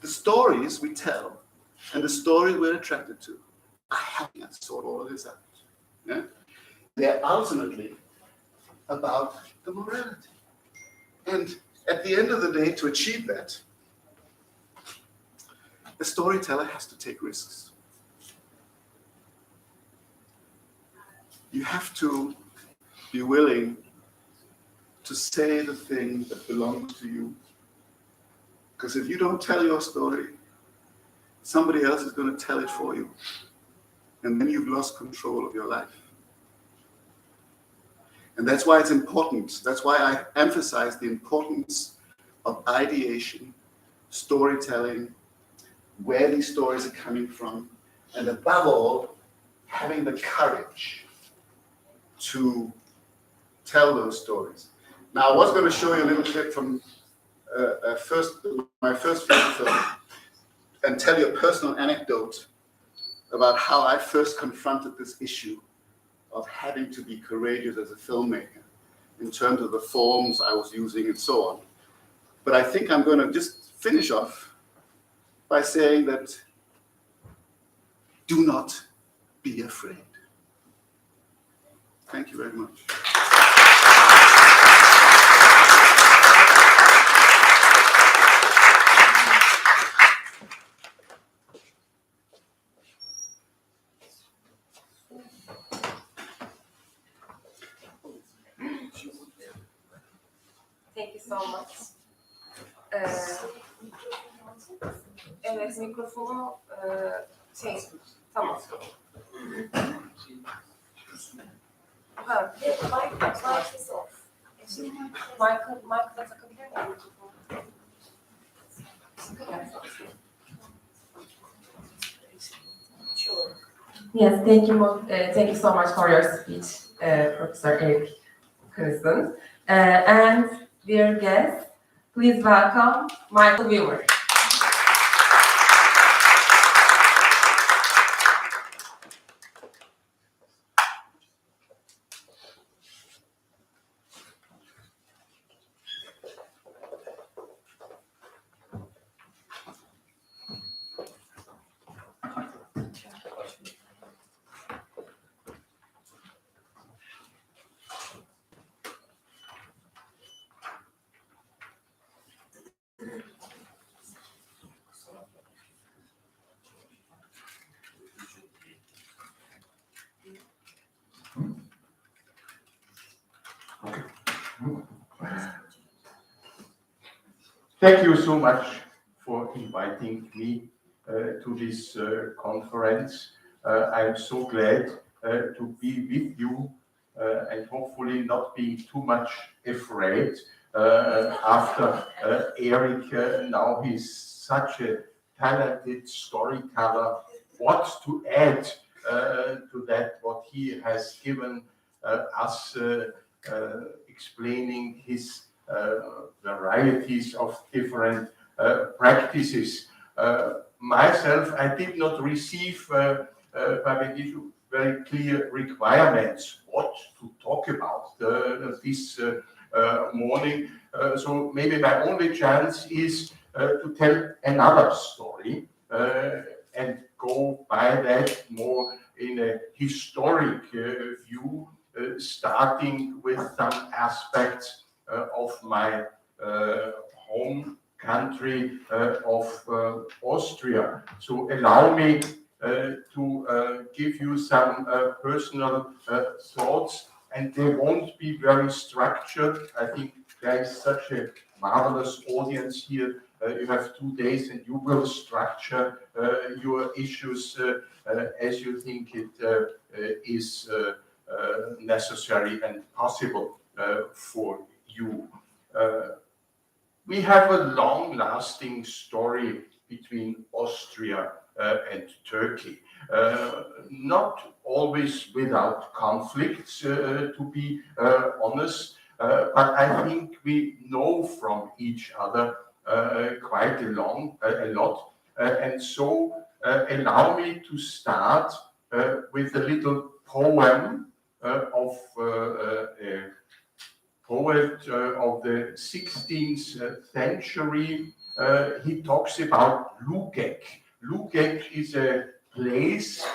The stories we tell and the stories we're attracted to are helping us sort all of this out. Yeah? They're ultimately about the morality. And at the end of the day, to achieve that, the storyteller has to take risks. You have to be willing to say the thing that belongs to you. Because if you don't tell your story, somebody else is going to tell it for you. And then you've lost control of your life. And that's why it's important. That's why I emphasize the importance of ideation, storytelling, where these stories are coming from, and above all, having the courage to tell those stories. Now, I was going to show you a little clip from my first feature film and tell you a personal anecdote about how I first confronted this issue of having to be courageous as a filmmaker in terms of the forms I was using and so on. But I think I'm going to just finish off by saying that do not be afraid. Thank you very much. Thank you so much. Evet, mikrofonu tamam. Ha, mic is off. Mic'ı da takabilir miyim? Yes, thank you so much for your speech, Professor Erik Knudsen. And dear guests, please welcome Michael Wimmer. Thank you so much for inviting me to this conference. I'm so glad to be with you and hopefully not being too much afraid after Erik. Now he's such a talented storyteller. What to add to that, what he has given us, explaining his varieties of different practices. Myself, I did not receive very clear requirements what to talk about this morning. So maybe my only chance is to tell another story and go by that more in a historic view, starting with some aspects of my home country of Austria. So allow me to give you some personal thoughts, and they won't be very structured. I think there is such a marvelous audience here. You have 2 days and you will structure your issues as you think it is necessary and possible for you. We have a long-lasting story between Austria and Turkey. Not always without conflicts, to be honest, but I think we know from each other quite a lot. And so allow me to start with a little poem of a poet of the 16th century. He talks about Lugek. Lugek is a place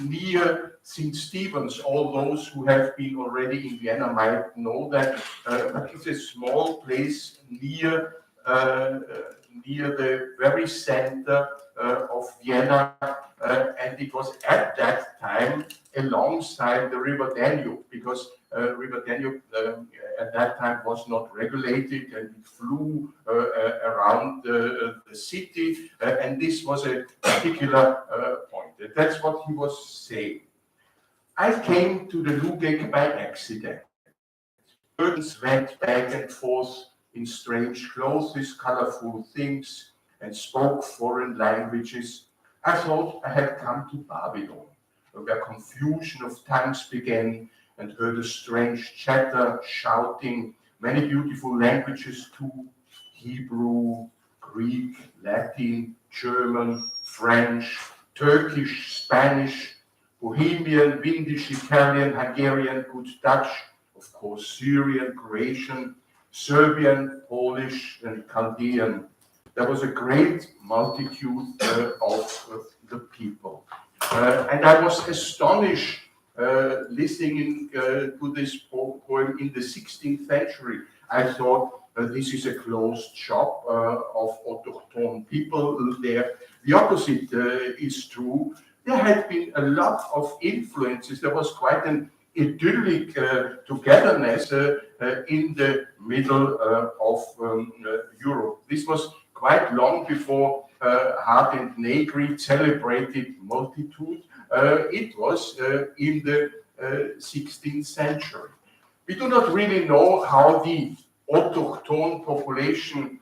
near St. Stephen's. All those who have been already in Vienna might know that. But it's a small place near the very center of Vienna, and it was at that time alongside the river Danube, because River Danube at that time was not regulated, and it flew around the city, and this was a particular point. That's what he was saying. I came to the Lübeck by accident. Curtains went back and forth in strange clothes, colorful things, and spoke foreign languages. I thought I had come to Babylon, where confusion of tongues began, and heard a strange chatter, shouting, many beautiful languages too: Hebrew, Greek, Latin, German, French, Turkish, Spanish, Bohemian, Windish, Italian, Hungarian, good Dutch, of course Syrian, Croatian, Serbian, Polish, and Chaldean. There was a great multitude of the people. And I was astonished listening to this poem in the 16th century. I thought this is a closed shop of autochthone people there. The opposite is true. There had been a lot of influences. There was quite an idyllic togetherness in the middle of Europe. This was quite long before Hart and Negri celebrated multitude. It was in the 16th century. We do not really know how the autochthone population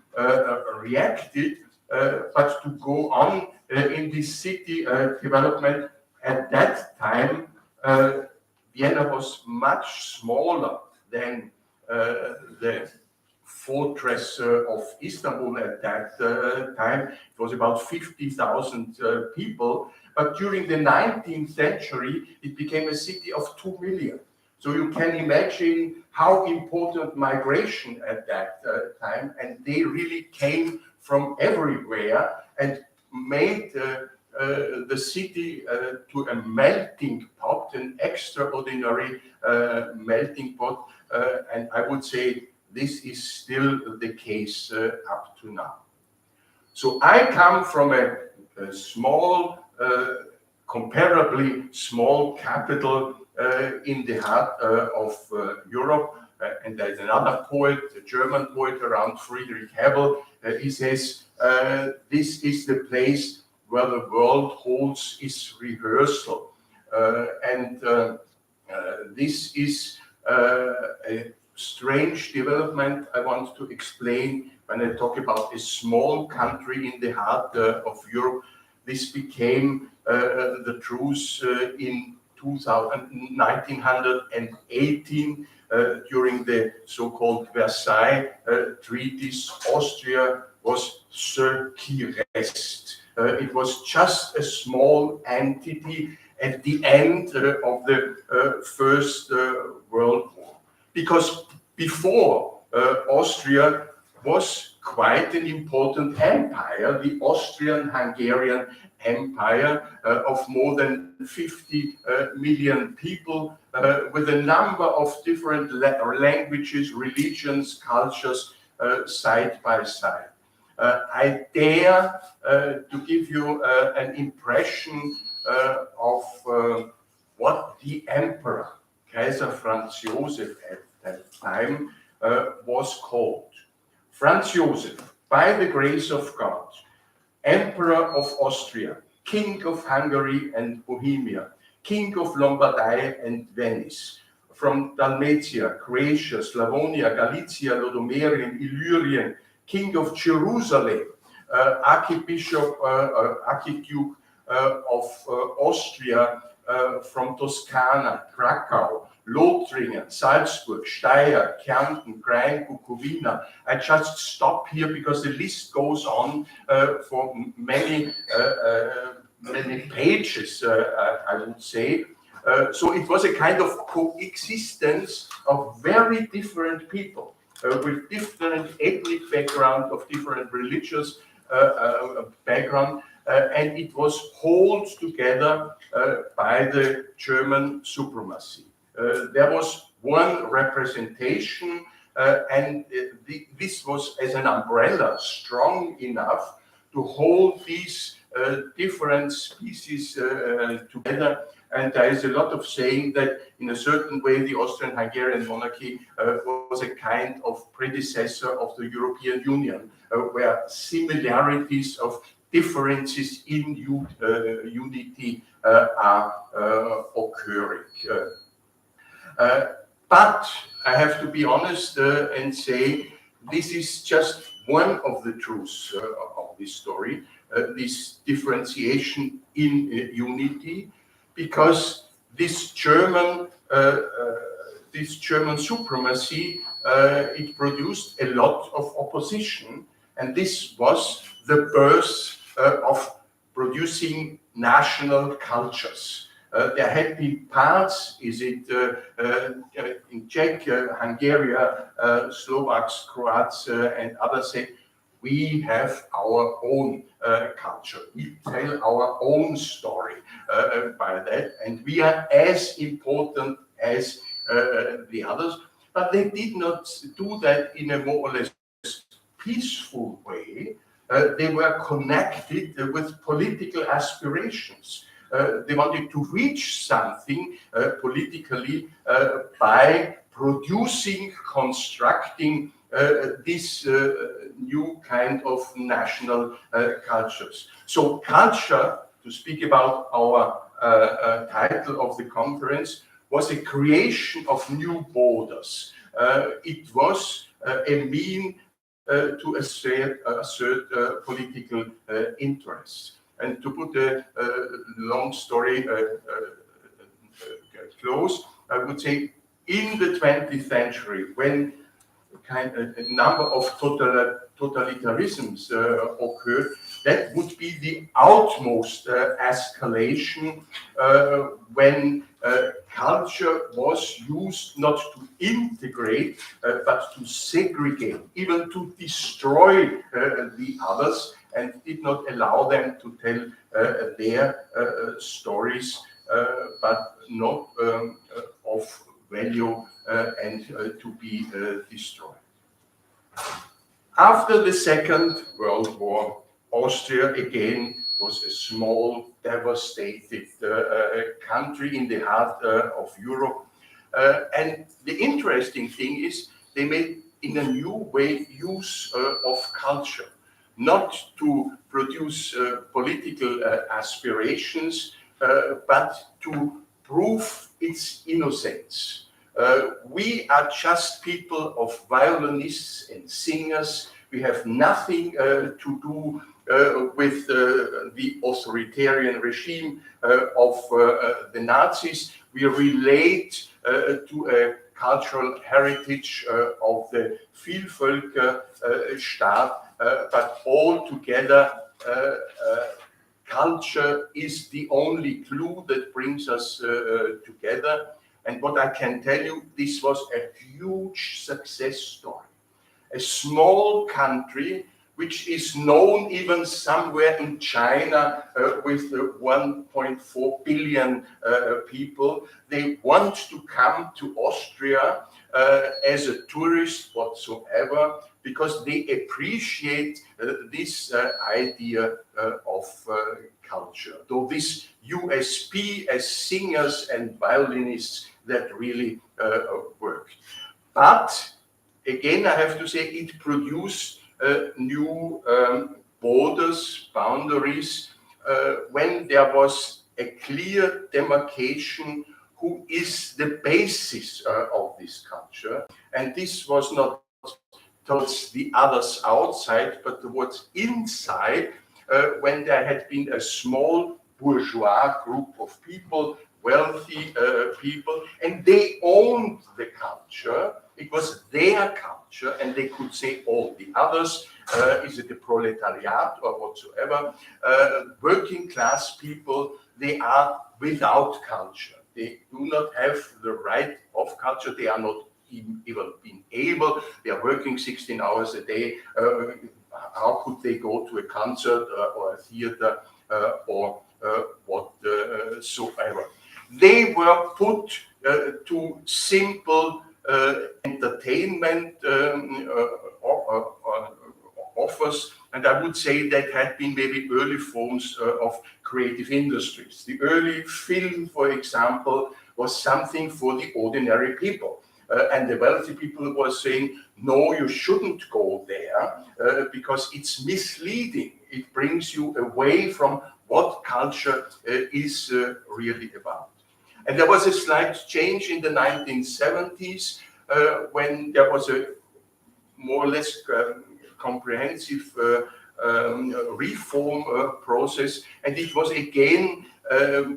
reacted, but to go on in this city development at that time, Vienna was much smaller than the fortress of Istanbul at that time. It was about 50,000 people, but during the 19th century, it became a city of 2 million. So you can imagine how important migration at that time, and they really came from everywhere and made the city to a melting pot, an extraordinary melting pot, and I would say this is still the case up to now. So I come from a small, comparably small capital in the heart of Europe, and there's another poet, a German poet around Friedrich Hebel. He says, this is the place where the world holds its rehearsal. This is a strange development I want to explain when I talk about a small country in the heart of Europe. This became the truth in 1918 during the so-called Versailles treaties. Austria was ce qui reste. It was just a small entity at the end of the First World War. Because before, Austria was quite an important empire, the Austrian-Hungarian Empire of more than 50 million people, with a number of different languages, religions, cultures, side by side. I dare to give you an impression of what the emperor, Kaiser Franz Joseph at that time, was called. Franz Joseph, by the grace of God, Emperor of Austria, King of Hungary and Bohemia, King of Lombardy and Venice, from Dalmatia, Croatia, Slavonia, Galicia, Lodomerien, Illyrien, King of Jerusalem, Archduke of Austria, from Toscana, Krakow, Lothringen, Salzburg, Steyr, Kärnten, Krain, Bukowina. I just stop here because the list goes on for many pages, I would say. So it was a kind of coexistence of very different people with different ethnic background, of different religious background, and it was held together by the German supremacy. There was one representation, and this was as an umbrella strong enough to hold these different species together And there is a lot of saying that in a certain way the Austrian-Hungarian monarchy was a kind of predecessor of the European Union, where similarities of differences in unity are occurring. But I have to be honest and say this is just one of the truths of this story, this differentiation in unity, because this German supremacy, it produced a lot of opposition, and this was the birth of producing national cultures. There had been parts, is it in Czech, Hungary, Slovaks, Croats, and others say, we have our own culture. We tell our own story by that, and we are as important as the others. But they did not do that in a more or less peaceful way. They were connected with political aspirations. They wanted to reach something politically by producing, constructing this new kind of national cultures. So culture, to speak about our title of the conference, was a creation of new borders. It was a mean to assert political interests. And to put a long story close, I would say in the 20th century, when a number of totalitarisms occurred, that would be the outmost escalation when culture was used not to integrate, but to segregate, even to destroy the others, and did not allow them to tell their stories, but not of value and to be destroyed. After the Second World War, Austria again was a small, devastated country in the heart of Europe. And the interesting thing is they made in a new way use of culture, not to produce political aspirations, but to prove its innocence. We are just people of violinists and singers. We have nothing to do with the authoritarian regime of the Nazis. We relate to a cultural heritage of the Vielvölkerstaat, but all together culture is the only glue that brings us together. And what I can tell you, this was a huge success story. A small country, which is known even somewhere in China with 1.4 billion people. They want to come to Austria as a tourist whatsoever, because they appreciate this idea of culture. Though this USP as singers and violinists that really worked. But again, I have to say it produced new borders, boundaries, when there was a clear demarcation who is the basis of this culture. And this was not towards the others outside, but towards inside, when there had been a small bourgeois group of people, wealthy people, and they owned the culture. It was their culture, and they could say all the others, is it the proletariat or whatsoever, working class people, they are without culture. They do not have the right of culture. They are not even being able. They are working 16 hours a day. How could they go to a concert or a theater or whatsoever? They were put to simple entertainment offers And I would say that had been maybe early forms of creative industries. The early film, for example, was something for the ordinary people. And the wealthy people were saying, no, you shouldn't go there because it's misleading. It brings you away from what culture is really about. And there was a slight change in the 1970s when there was a more or less comprehensive reform process, and it was again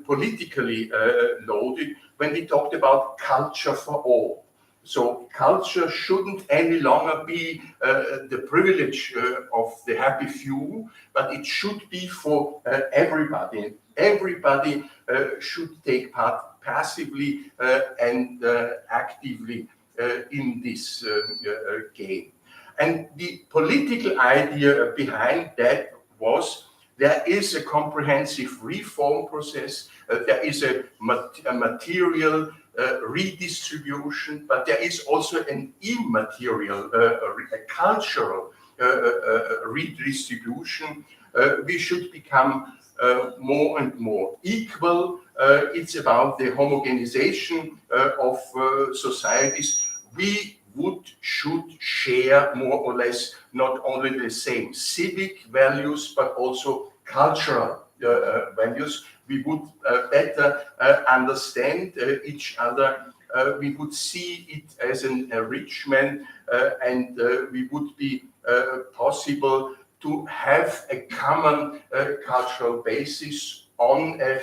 politically loaded when we talked about culture for all. So culture shouldn't any longer be the privilege of the happy few, but it should be for everybody. Everybody should take part passively and actively in this game. And the political idea behind that was there is a comprehensive reform process, there is a material redistribution, but there is also an immaterial, a cultural redistribution. We should become more and more equal. It's about the homogenization of societies. We should share more or less not only the same civic values, but also cultural values. We would better understand each other. We would see it as an enrichment, and we would be possible to have a common cultural basis on a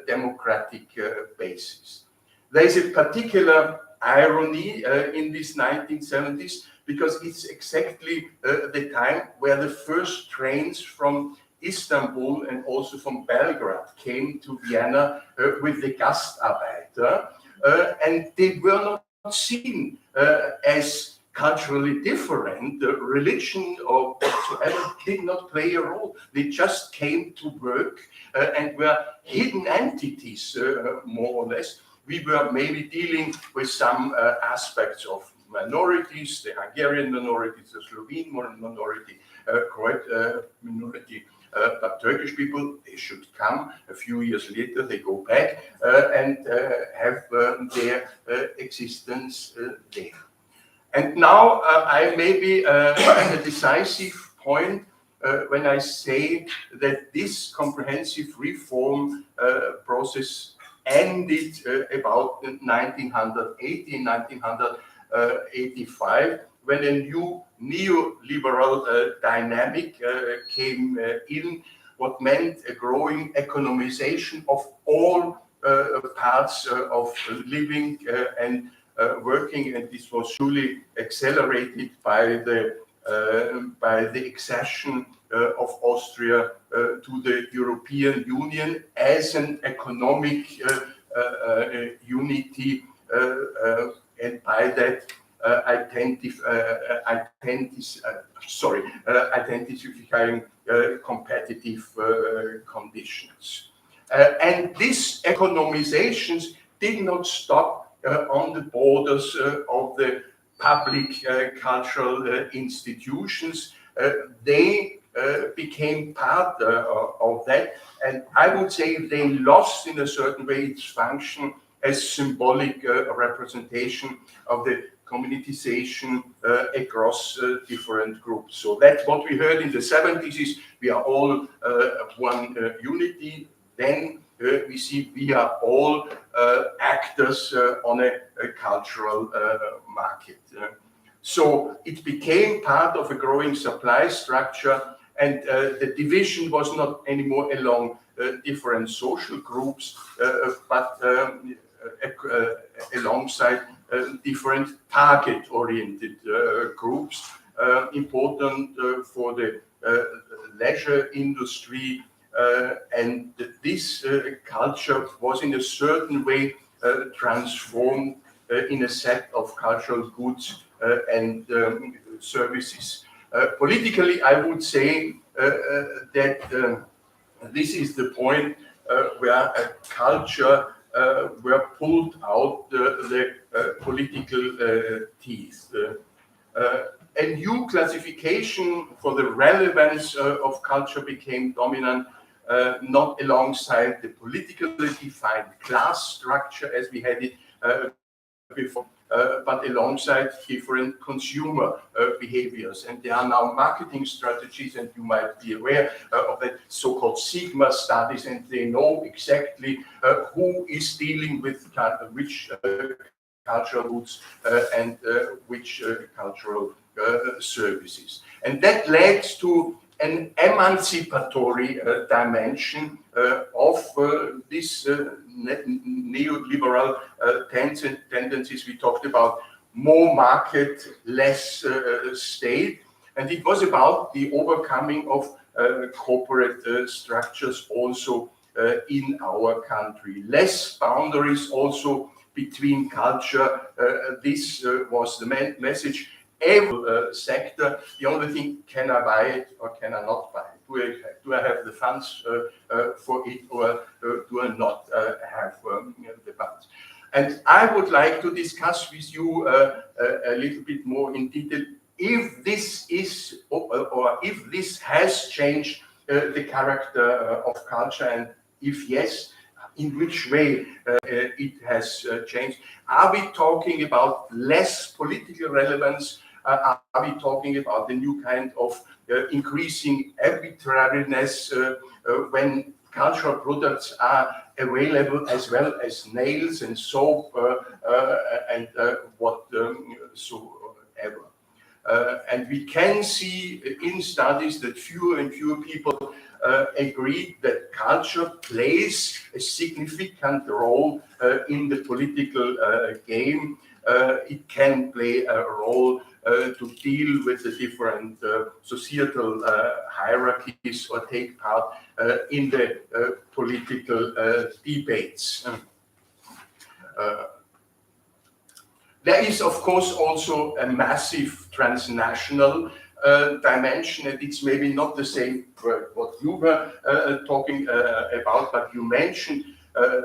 democratic basis. There is a particular irony in these 1970s because it's exactly the time where the first trains from Istanbul and also from Belgrade came to Vienna with the Gastarbeiter, and they were not seen as culturally different. Religion or whatsoever did not play a role. They just came to work and were hidden entities, more or less. We were maybe dealing with some aspects of minorities, the Hungarian minorities, the Slovene minority, Croat minority, but Turkish people, they should come. A few years later, they go back and have their existence there. And now I may be at a decisive point when I say that this comprehensive reform process ended about 1980, 1985, when a new neoliberal dynamic came in, what meant a growing economization of all parts of living and working, and this was surely accelerated by the accession of Austria to the European Union as an economic unity, and by that identifying competitive conditions. And these economizations did not stop on the borders of the public cultural institutions. They became part of that, and I would say they lost in a certain way its function as symbolic representation of the communitization across different groups. So that's what we heard in the 70s is we are all one unity. Then we see we are all actors on a cultural market. So it became part of a growing supply structure, and the division was not anymore along different social groups, but alongside different target-oriented groups, important for the leisure industry, and this culture was in a certain way transformed in a set of cultural goods and services. Politically, I would say that this is the point where a culture were pulled out the political teeth. a new classification for the relevance of culture became dominant, not alongside the politically defined class structure as we had it before, but alongside different consumer behaviors. And there are now marketing strategies, and you might be aware of the so-called Sigma studies, and they know exactly who is dealing with which cultural goods and which cultural services. And that led to an emancipatory dimension of this neoliberal tendencies. We talked about more market, less state, and it was about the overcoming of corporate structures also in our country. Less boundaries also between culture. This was the message. Every sector, the only thing, can I buy it or can I not buy it? Do I have the funds for it, or do I not have the funds? And I would like to discuss with you a little bit more in detail if this is, or if this has changed the character of culture, and if yes, in which way it has changed. Are we talking about less political relevance? Are we talking about a new kind of increasing arbitrariness when cultural products are available as well as nails and soap and whatsoever? And we can see in studies that fewer and fewer people agree that culture plays a significant role in the political game. It can play a role to deal with the different societal hierarchies or take part in the political debates. There is, of course, also a massive transnational dimension, and it's maybe not the same what you were talking about, but you mentioned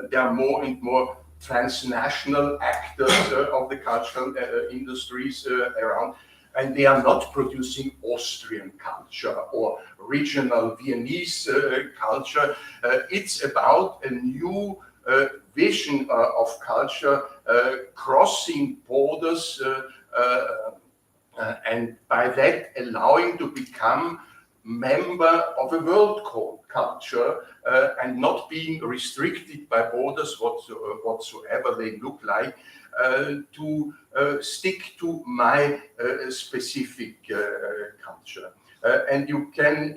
there are more and more transnational actors of the cultural industries around, and they are not producing Austrian culture or regional Viennese culture. It's about a new vision of culture crossing borders and by that allowing to become member of a world culture and not being restricted by borders whatsoever they look like, to stick to my specific culture. And you can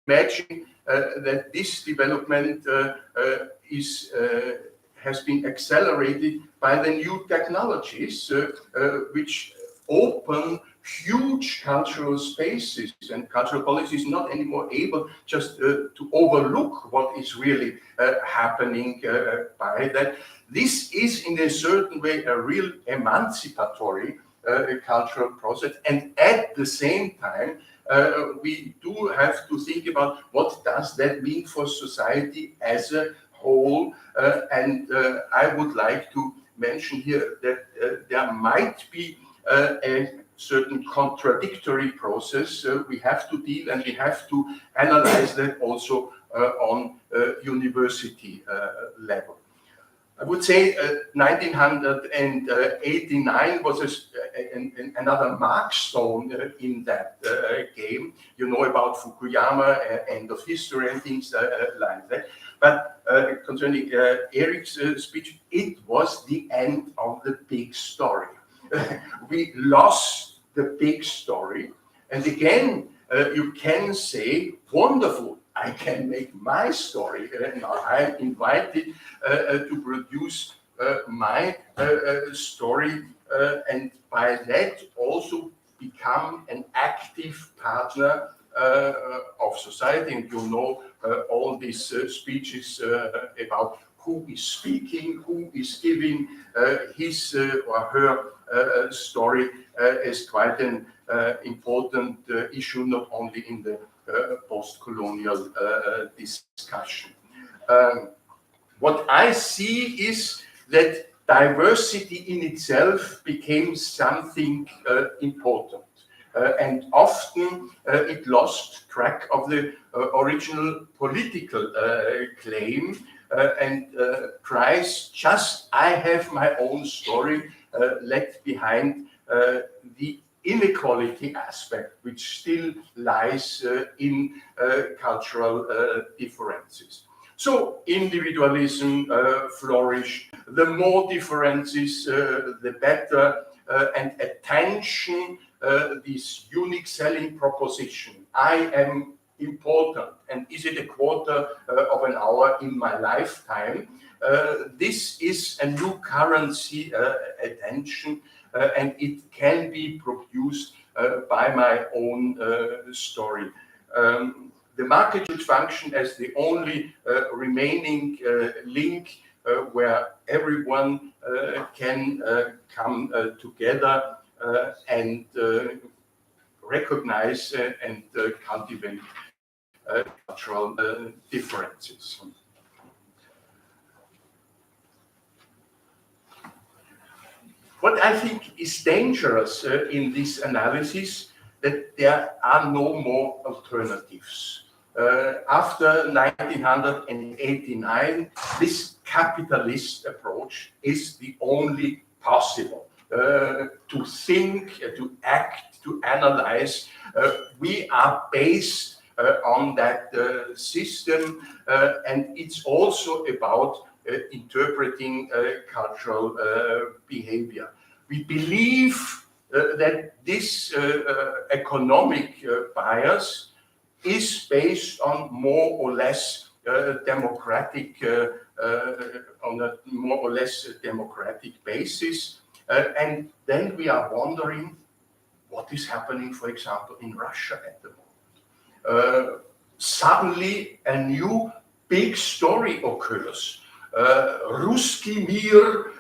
imagine that this development has been accelerated by the new technologies which open huge cultural spaces, and cultural policy is not anymore able just to overlook what is really happening by that. This is in a certain way a real emancipatory cultural process, and at the same time we do have to think about what does that mean for society as a whole, and I would like to mention here that there might be a certain contradictory process we have to deal, and we have to analyze that also on university level. I would say 1989 was another markstone in that game. You know about Fukuyama, end of history and things like that. But concerning Eric's speech, it was the end of the big story. We lost the big story, and again you can say, wonderful, I can make my story. Now I'm invited to produce my story, and by that also become an active partner of society. And you know all these speeches about who is speaking, who is giving his or her story is quite an important issue, not only in the post-colonial discussion. What I see is that diversity in itself became something important. and often it lost track of the original political claim and cries, just I have my own story, left behind the inequality aspect which still lies in cultural differences. So individualism flourished. The more differences, the better, and attention, this unique selling proposition. I am important, and is it a quarter of an hour in my lifetime? This is a new currency, attention, and it can be produced by my own story. The market should function as the only remaining link where everyone can come together and recognize and cultivate cultural differences. What I think is dangerous in this analysis, that there are no more alternatives. After 1989, this capitalist approach is the only possible. To think, to act, to analyze, we are based on that system, and it's also about interpreting cultural behavior. We believe that this economic bias is based on more or less democratic, on a more or less democratic basis, and then we are wondering what is happening, for example, in Russia at the moment. Suddenly, a new big story occurs. Ruski Mir,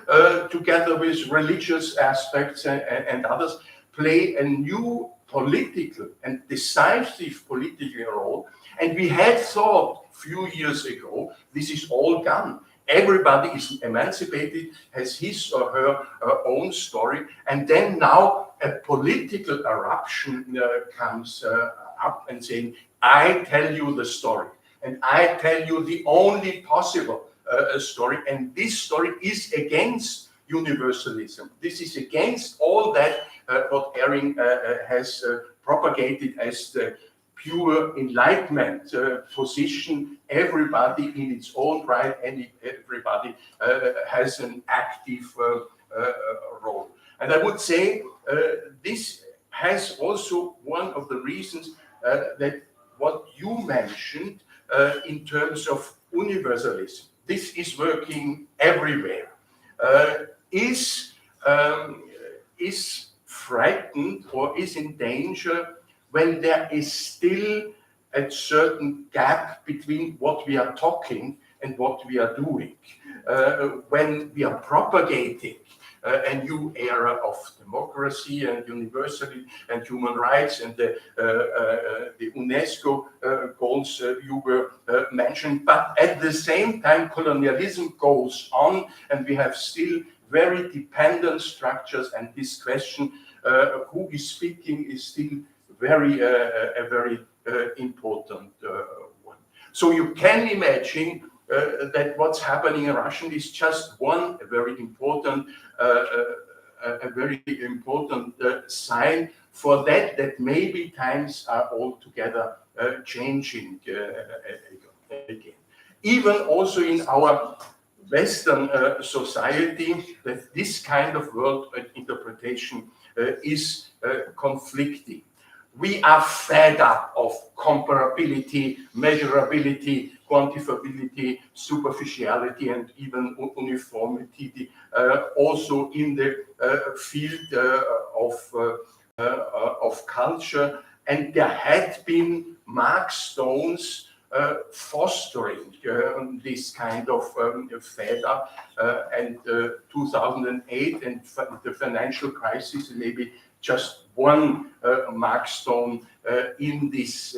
together with religious aspects and others, play a new political and decisive political role. And we had thought a few years ago, this is all gone. Everybody is emancipated, has his or her own story. And then now a political eruption comes up and saying, I tell you the story. And I tell you the only possible story. And this story is against universalism. This is against all that what Ehring has propagated as the pure enlightenment position. Everybody in its own right, and everybody has an active role. And I would say this has also one of the reasons that what you mentioned in terms of universalism, this is working everywhere, is frightened or is in danger when there is still a certain gap between what we are talking and what we are doing. When we are propagating a new era of democracy and universalism and human rights and the UNESCO goals you were mentioned, but at the same time colonialism goes on, and we have still very dependent structures, and this question who is speaking is still a very important one. So you can imagine that what's happening in Russia is just one very important sign for that maybe times are altogether changing again. Even also in our Western society, that this kind of world interpretation is conflicting. We are fed up of comparability, measurability, quantifiability, superficiality, and even uniformity, also in the field of culture. And there had been markstones fostering this kind of fed up, and 2008 and the financial crisis maybe just one markstone in this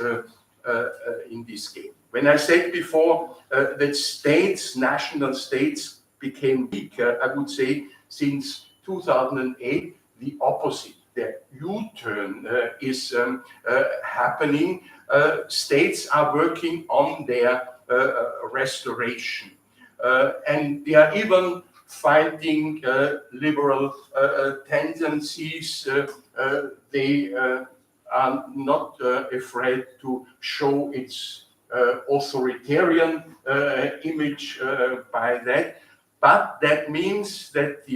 game. When I said before that states, national states became weaker, I would say since 2008 the opposite. the U-turn is happening, states are working on their restoration. And they are even fighting liberal tendencies. They are not afraid to show its authoritarian image by that. But that means that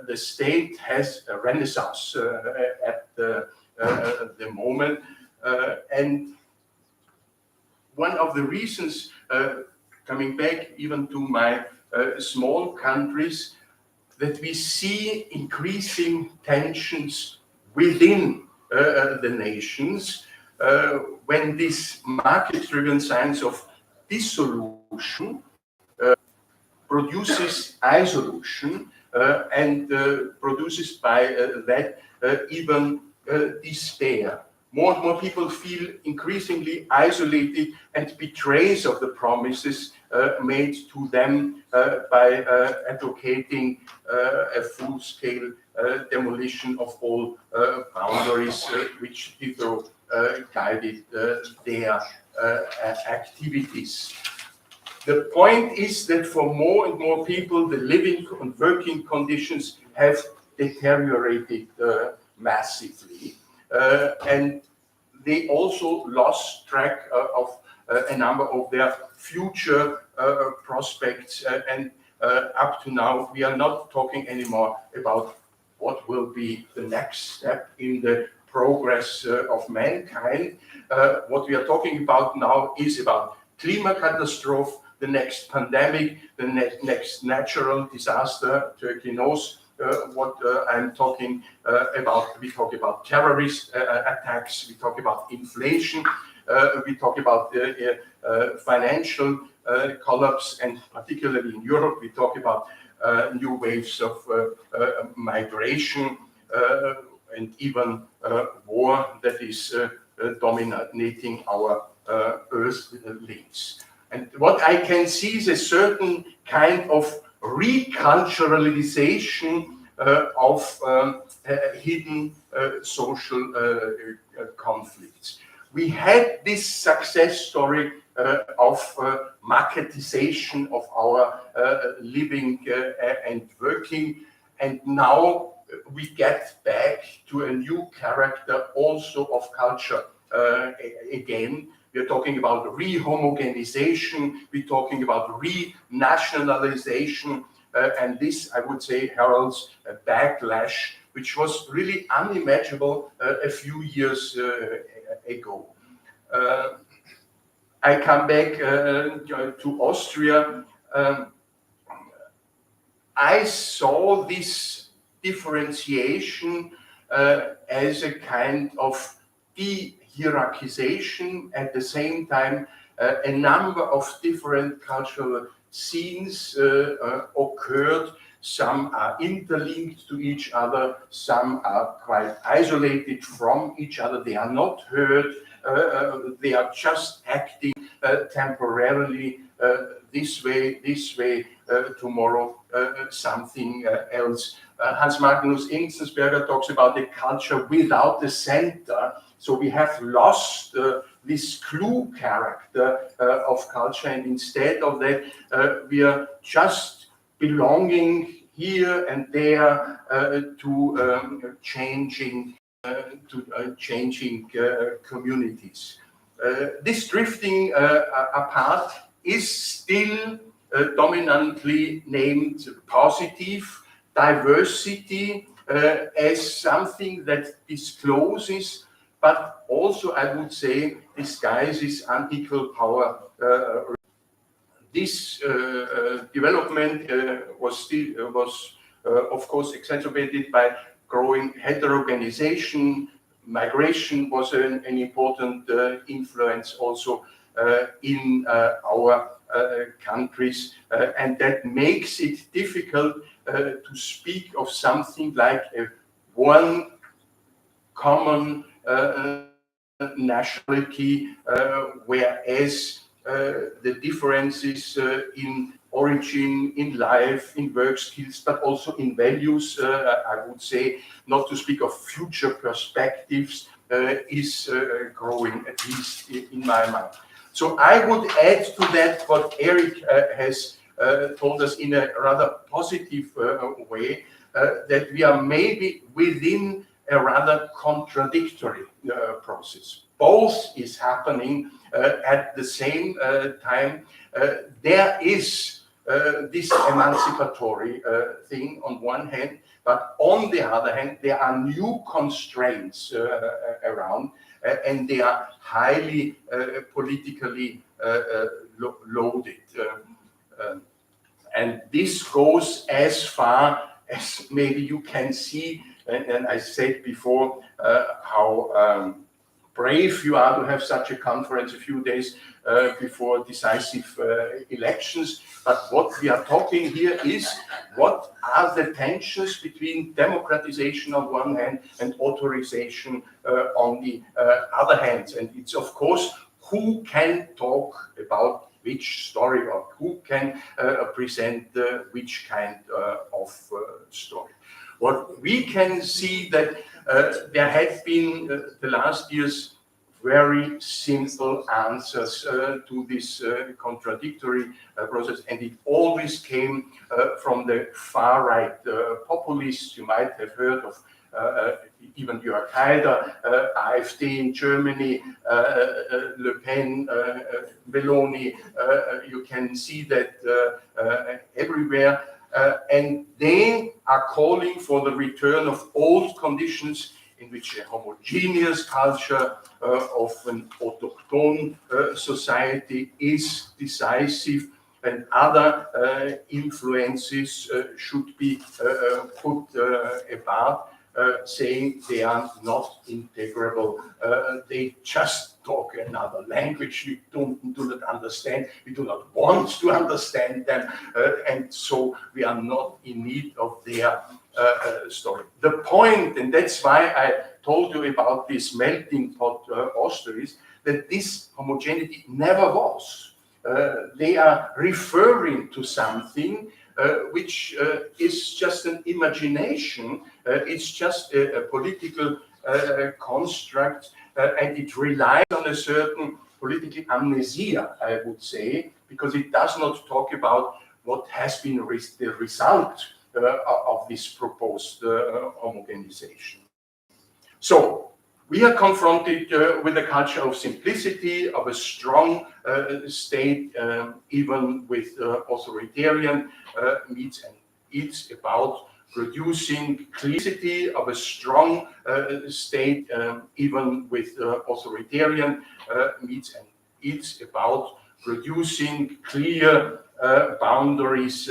the state has a renaissance at the moment. And one of the reasons, coming back even to my small countries, that we see increasing tensions within the nations when this market-driven science of dissolution produces isolation and produces by that even despair. More and more people feel increasingly isolated and betrays of the promises made to them by advocating a full-scale demolition of all boundaries which hitherto guided their activities. The point is that for more and more people, the living and working conditions have deteriorated massively. And they also lost track of a number of their future prospects. And up to now, we are not talking anymore about what will be the next step in the progress of mankind. What we are talking about now is about climate catastrophe, the next pandemic, the next natural disaster. Turkey knows what I'm talking about. We talk about terrorist attacks, we talk about inflation, we talk about financial collapse, and particularly in Europe, we talk about new waves of migration and even war that is dominating our earthlings. And what I can see is a certain kind of reculturalization of hidden social conflicts. We had this success story of marketization of our living and working, and now we get back to a new character also of culture again. We're talking about rehomogenization, we're talking about renationalization, and this, I would say, heralds a backlash, which was really unimaginable a few years ago. I come back to Austria. I saw this differentiation as a kind of de-hierarchization. At the same time, a number of different cultural scenes occurred. Some are interlinked to each other, some are quite isolated from each other. They are not heard, they are just acting temporarily this way, tomorrow something else. Hans Magnus Enzensberger talks about the culture without the center. So we have lost this clue character of culture, and instead of that, we are just belonging here and there to changing communities. This drifting apart is still dominantly named positive diversity as something that discloses, but also, I would say, disguises unequal power. This development was of course, exacerbated by growing heterogenization. Migration was an important influence also in our countries, and that makes it difficult to speak of something like one common nationality, whereas the differences in origin, in life, in work skills, but also in values, I would say, not to speak of future perspectives, is growing, at least in my mind. So I would add to that what Eric has told us in a rather positive way, that we are maybe within a rather contradictory process. Both is happening at the same time. There is this emancipatory thing on one hand, but on the other hand, there are new constraints around, and they are highly politically loaded. And this goes as far as maybe you can see, and I said before how brave you are to have such a conference a few days before decisive elections. But what we are talking here is what are the tensions between democratization on one hand and authorization on the other hand. And it's of course who can talk about which story or who can present which kind of story. What we can see that there have been the last years very simple answers to this contradictory process, and it always came from the far-right populists. You might have heard of even Jörg Haider, AfD in Germany, Le Pen, Meloni. You can see that everywhere. And they are calling for the return of old conditions in which a homogeneous culture of an autochtone society is decisive, and other influences should be put apart, saying they are not integrable. They just talk another language we do not understand. We do not want to understand them, and so we are not in need of their story. The point, and that's why I told you about this melting pot Austria, that this homogeneity never was. They are referring to something which is just an imagination. It's just a political construct, and it relies on a certain political amnesia, I would say, because it does not talk about what has been the result of this proposed homogenization. So we are confronted with a culture of simplicity, of a strong state, even with authoritarian means, and it's about producing clarity of a strong state, even with authoritarian means, and it's about producing clear boundaries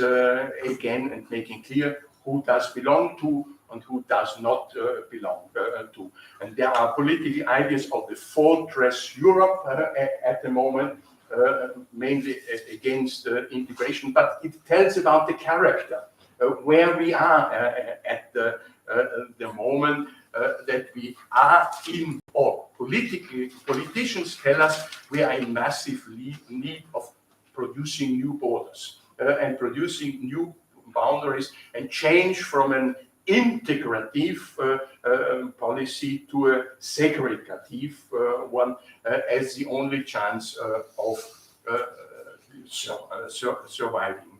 again, and making clear who does belong to and who does not belong to. And there are political ideas of the fortress Europe at the moment, mainly against integration, but it tells about the character, where we are at the moment that we are in, or politicians tell us we are in massive need of producing new borders and producing new boundaries, and change from an integrative policy to a segregative one as the only chance of surviving.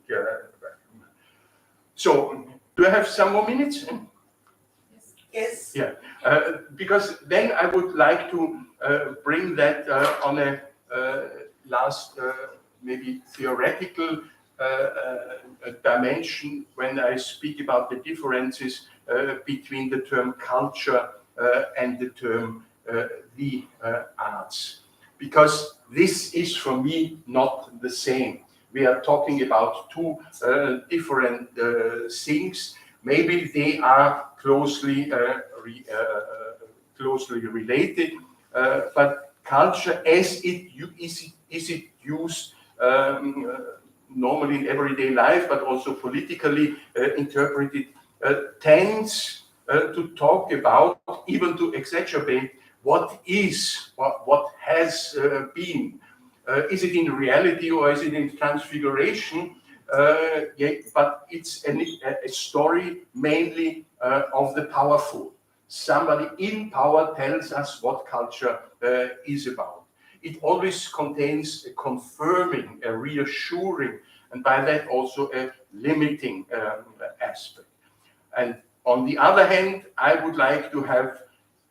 So, do I have some more minutes? Yes. Yeah, because then I would like to bring that on a last, maybe theoretical dimension when I speak about the differences between the term culture and the term the arts. Because this is for me not the same. We are talking about two different things. Maybe they are closely related, but culture as it is used normally in everyday life, but also politically interpreted, tends to talk about, even to exacerbate, what is, what has been. Is it in reality or is it in transfiguration? but it's a story mainly of the powerful. Somebody in power tells us what culture is about. It always contains a confirming, a reassuring, and by that also a limiting aspect. And on the other hand, I would like to have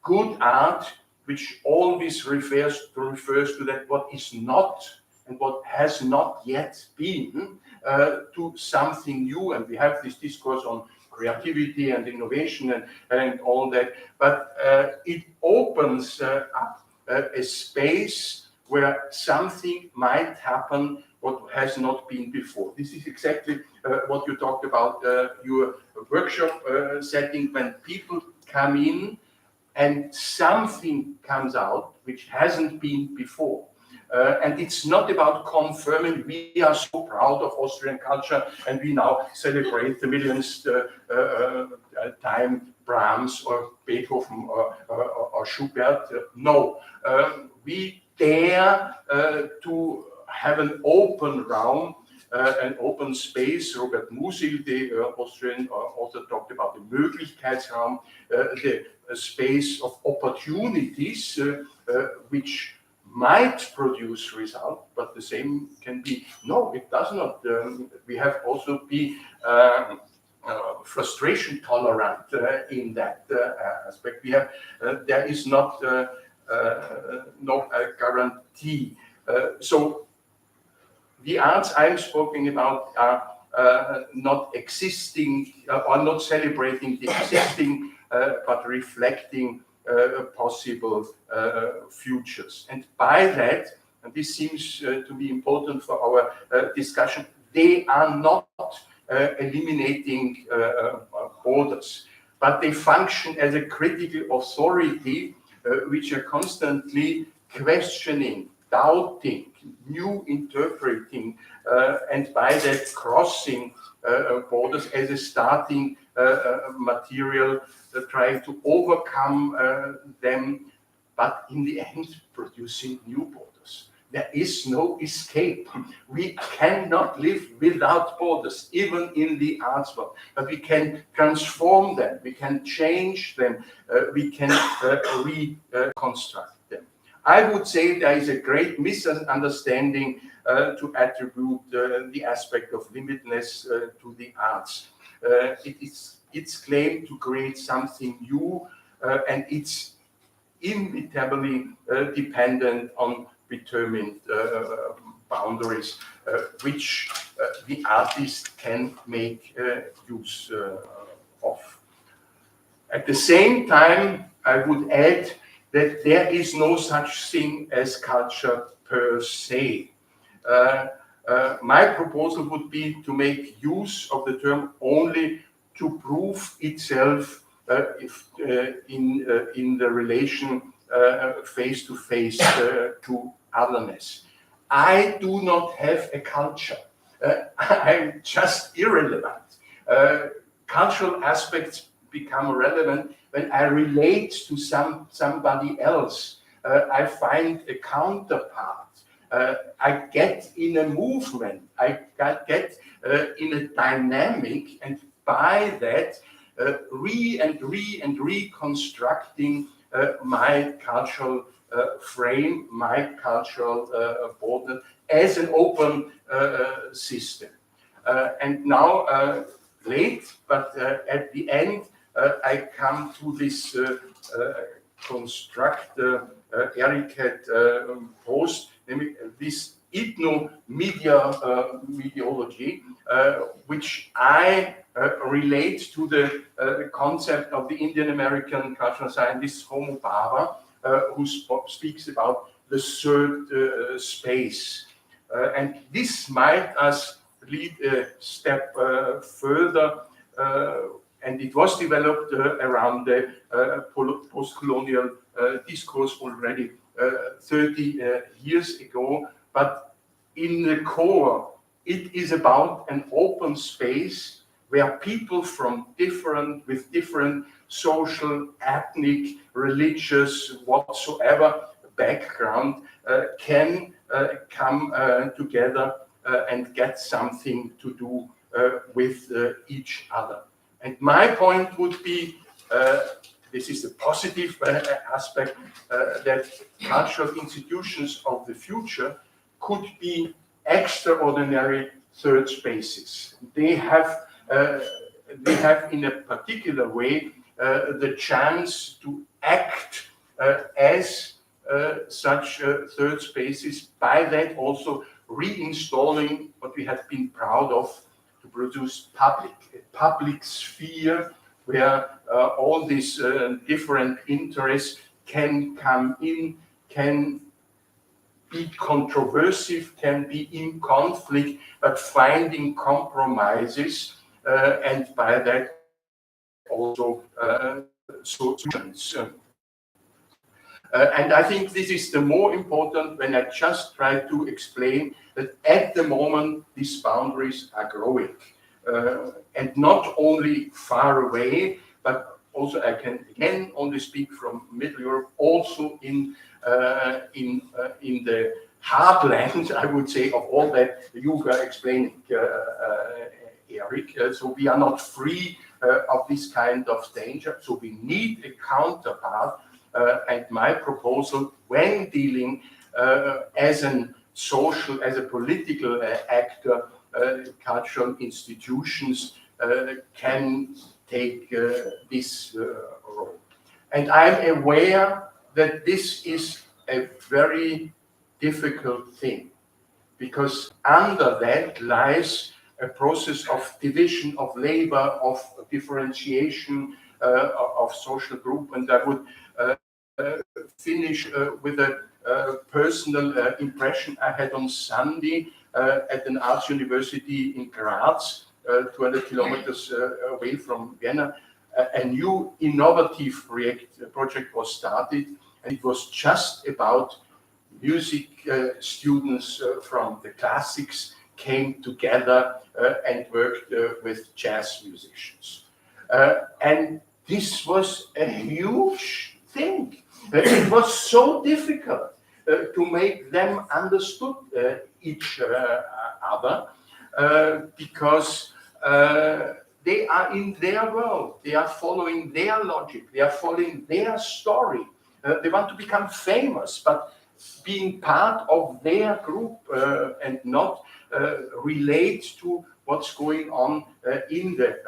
good art, which always refers to that what is not and what has not yet been, to something new. And we have this discourse on creativity and innovation and all that. But it opens up a space where something might happen what has not been before. This is exactly what you talked about, your workshop setting, when people come in and something comes out which hasn't been before. And it's not about confirming we are so proud of Austrian culture and we now celebrate the millionth time Brahms or Beethoven or Schubert. No, we dare to have an open realm, an open space. Robert Musil, the Austrian author, talked about the Möglichkeitsraum, the space of opportunities, which might produce result, but the same can be, no, it does not. We have also be frustration tolerant in that aspect. We have, there is not no guarantee. So the arts I'm speaking about are not existing or not celebrating the existing, but reflecting possible futures. And by that, and this seems to be important for our discussion, they are not eliminating borders, but they function as a critical authority which are constantly questioning, doubting, new interpreting, and by that crossing borders as a starting material, trying to overcome them, but in the end producing new borders. There is no escape. We cannot live without borders, even in the arts world. But we can transform them, we can change them, we can reconstruct them. I would say there is a great misunderstanding to attribute the aspect of limitedness to the arts. It's claimed to create something new, and it's inevitably dependent on determined boundaries, which the artist can make use of. At the same time, I would add that there is no such thing as culture per se. My proposal would be to make use of the term only to prove itself in the relation face to face to otherness. I do not have a culture. I'm just irrelevant. Cultural aspects become relevant when I relate to somebody else. I find a counterpart. I get in a movement. I get in a dynamic, and by that, reconstructing my cultural frame, my cultural border as an open system. And now, late, but at the end, I come to this construct Eric had posed, this ethno-mediology, which I relate to the concept of the Indian American cultural scientist Homo Bhabha, who speaks about the third space. And this might us lead a step further, and it was developed around the post-colonial discourse already 30 years ago, but in the core, it is about an open space where people from with different social, ethnic, religious, whatsoever background can come together and get something to do with each other. And my point would be, this is the positive aspect, that cultural institutions of the future could be extraordinary third spaces. They have in a particular way the chance to act as such third spaces, by that also reinstalling what we have been proud of, to produce a public sphere where all these different interests can come in, can be controversial, can be in conflict, but finding compromises, and by that also solutions. And I think this is the more important when I just try to explain that at the moment these boundaries are growing. And not only far away, but also I can again only speak from Middle Europe, also in the heartland, I would say, of all that you were explaining, Eric. So we are not free of this kind of danger. So we need a counterpart. And my proposal, when dealing as a political actor, cultural institutions can take this role. And I'm aware that this is a very difficult thing, because under that lies a process of division of labor, of differentiation of social group. And I would finish with a personal impression I had on Sunday at an arts university in Graz, 200 kilometers away from Vienna. A new innovative project was started, and it was just about music students from the classics came together and worked with jazz musicians. And this was a huge thing. It was so difficult to make them understood each other because they are in their world. They are following their logic. They are following their story. They want to become famous, but being part of their group and not relate to what's going on in the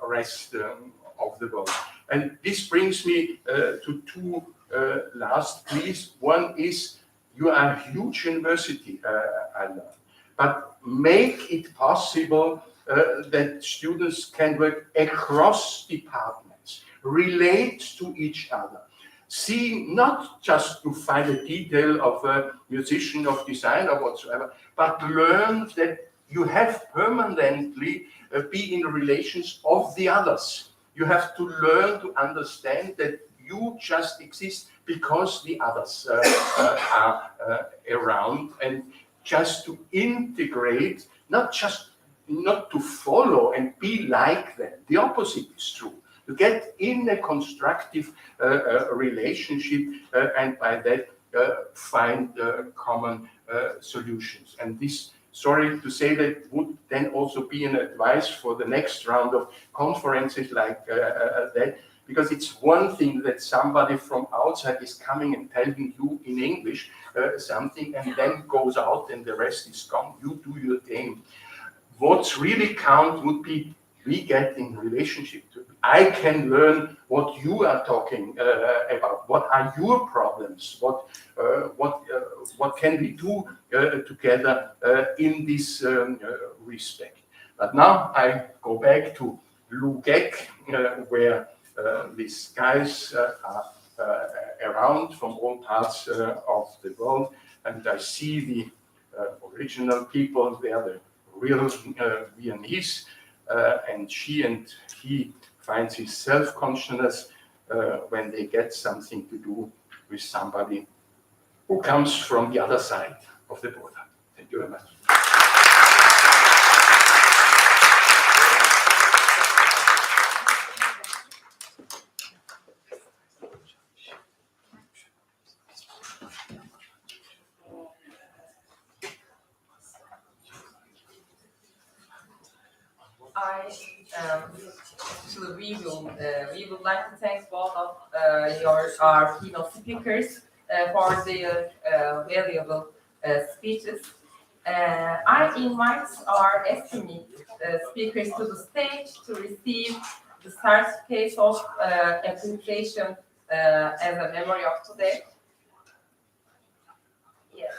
rest of the world. And this brings me to two last pleas. One is, you are a huge university, I learned, but make it possible that students can work across departments, relate to each other, see not just to find a detail of a musician, of design or whatsoever, but learn that you have permanently be in relations of the others. You have to learn to understand that you just exist because the others are around, and just to integrate, not to follow and be like them. The opposite is true. To get in a constructive relationship and by that find common solutions. And this, sorry to say, that would then also be an advice for the next round of conferences like that, because it's one thing that somebody from outside is coming and telling you in English something and then goes out and the rest is gone. You do your thing. What's really count would be we get in relationship to. I can learn what you are talking about. What are your problems? What can we do together in this respect? But now I go back to Lugek, where these guys are around from all parts of the world, and I see the original people. They are the real Viennese. And she and he finds his self-consciousness when they get something to do with somebody who comes from the other side of the border. Thank you very much. Actually, we would like to thank both of our keynote speakers for their valuable speeches. I invite our esteemed speakers to the stage to receive the certificate of appreciation as a memory of today. Yes.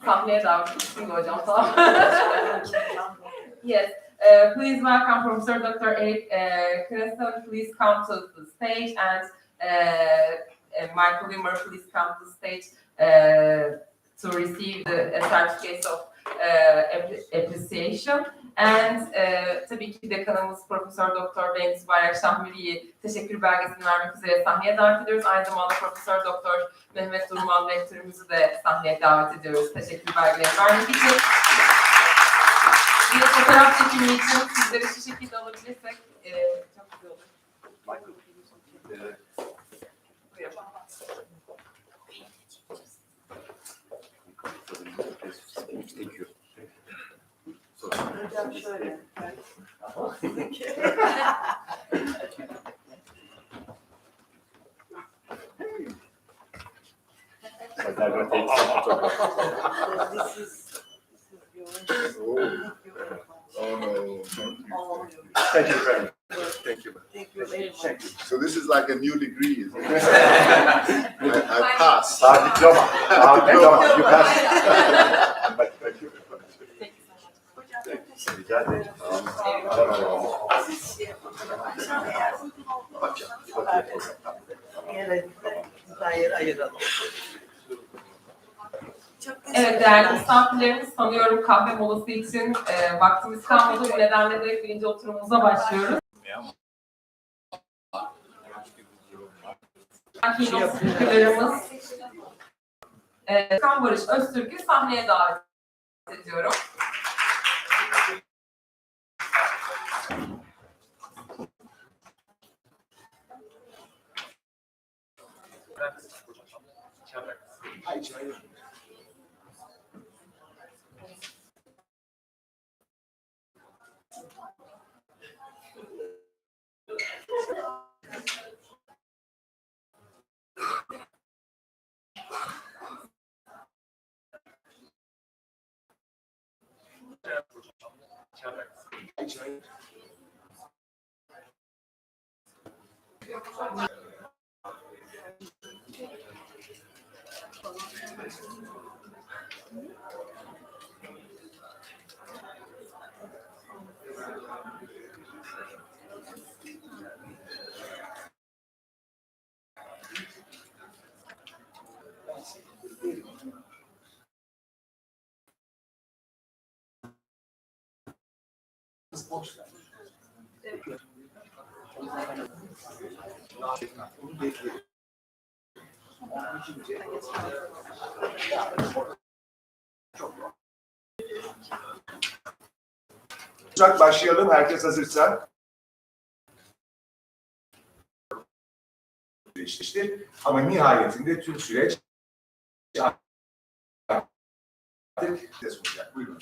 Sahneye davet etsin hocam, tamam. Yes. Please welcome Professor Dr. Eric Cresson. Please come to the stage, and Michael Wimmer, please come to the stage to receive the certificates of appreciation. And tabii ki dekanımız Profesör Doktor Bengisu Bayrak Şahmiri'yi teşekkür belgesini vermek üzere sahneye davet ediyoruz. Aynı zamanda Profesör Doktor Mehmet Durman rektörümüzü de sahneye davet ediyoruz teşekkür belgelerini vermek için. Bir fotoğraf çekimi için sizleri şu şekilde alabilirsek çok güzel olur. Buyurun. Hocam şöyle. This is yours. Oh no. Thank you very much. Thank you. Thank you very much. So this is like a new degree, isn't it? I passed. Diploma. Diploma. You passed. Thank you. Hocam çok teşekkür Rica ederim. ederim. Siz şey yapın. Yere ayıralım. Evet değerli misafirlerimiz, sanıyorum kahve molası için vaktimiz kalmadı. Bu nedenle direkt birinci oturumumuza başlıyoruz. Keynote speakerlarımız Kan Barış Öztürk'ü sahneye davet ediyorum. Başlayalım. Herkes hazırsa. Ama nihayetinde tüm süreç artık olacak. Buyurun.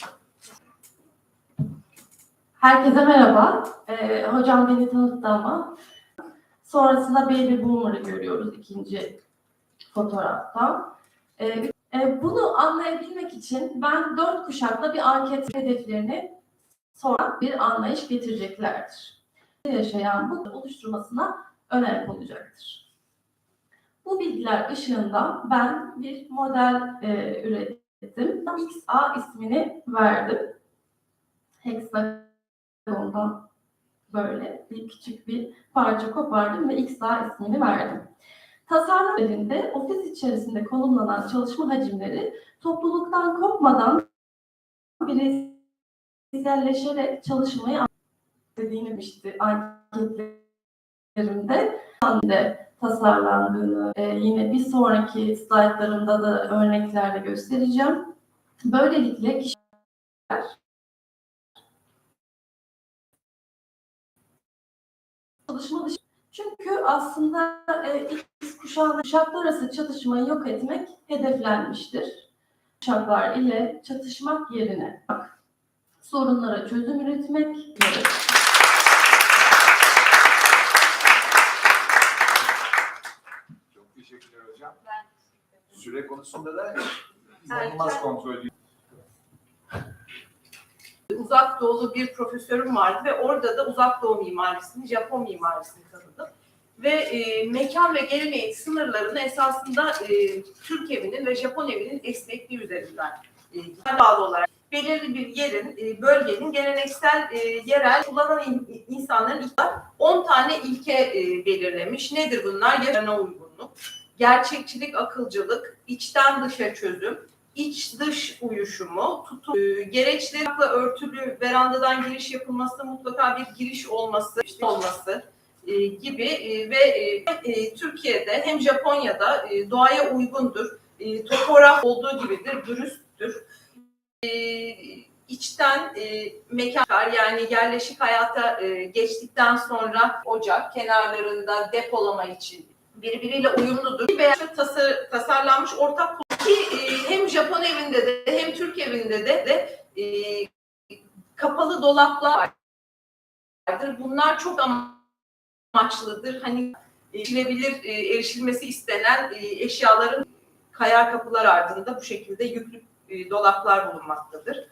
Herkese merhaba. Hocam beni tanıttı ama sonrasında Baby Boomer'ı görüyoruz ikinci fotoğrafta. Bunu anlayabilmek için ben 4 kuşakla bir anket hedeflerini sonra bir anlayış getireceklerdir. Yaşayan bu oluşturmasına önem konulacaktır. Bu bilgiler ışığında ben bir model ürettim. XA ismini verdim. Hexagon'dan böyle bir küçük bir parça kopardım ve XA ismini verdim. Tasarım elinde ofis içerisinde konumlanan çalışma hacimleri topluluktan kopmadan bireyselleşerek çalışmayı dediğimmişti anketlerimde tasarlandığını yine bir sonraki slaytlarımda da örneklerle göstereceğim. Böylelikle kişiler çalışma dışı. Çünkü aslında kuşaklar arası çatışmayı yok etmek hedeflenmiştir. Kuşaklar ile çatışmak yerine sorunlara çözüm üretmek. Çok teşekkürler hocam. Süre konusunda da inanılmaz kontrol ediyor. Uzak Doğulu bir profesörüm vardı ve orada da Uzak Doğu mimarisini, Japon mimarisini tanıdım. Ve mekan ve geleneğin sınırlarını esasında Türk evinin ve Japon evinin esnekliği üzerinden bağlı olarak belirli bir yerin, bölgenin geleneksel, yerel kullanan insanların 10 tane ilke belirlemiş. Nedir bunlar? Yaşamına uygunluk, gerçekçilik, akılcılık, içten dışa çözüm, iç dış uyuşumu, gereçlerle örtülü verandadan giriş yapılması, mutlaka bir giriş olması, gibi ve Türkiye'de hem Japonya'da doğaya uygundur, topograf olduğu gibidir, dürüsttür. İçten mekan, yani yerleşik hayata geçtikten sonra ocak kenarlarında depolama için birbiriyle uyumludur veya tasarlanmış ortak ki hem Japon evinde de hem Türk evinde de kapalı dolaplar vardır. Bunlar çok amaçlıdır. Hani erişilmesi istenen eşyaların kayar kapılar ardında bu şekilde yüklü dolaplar bulunmaktadır.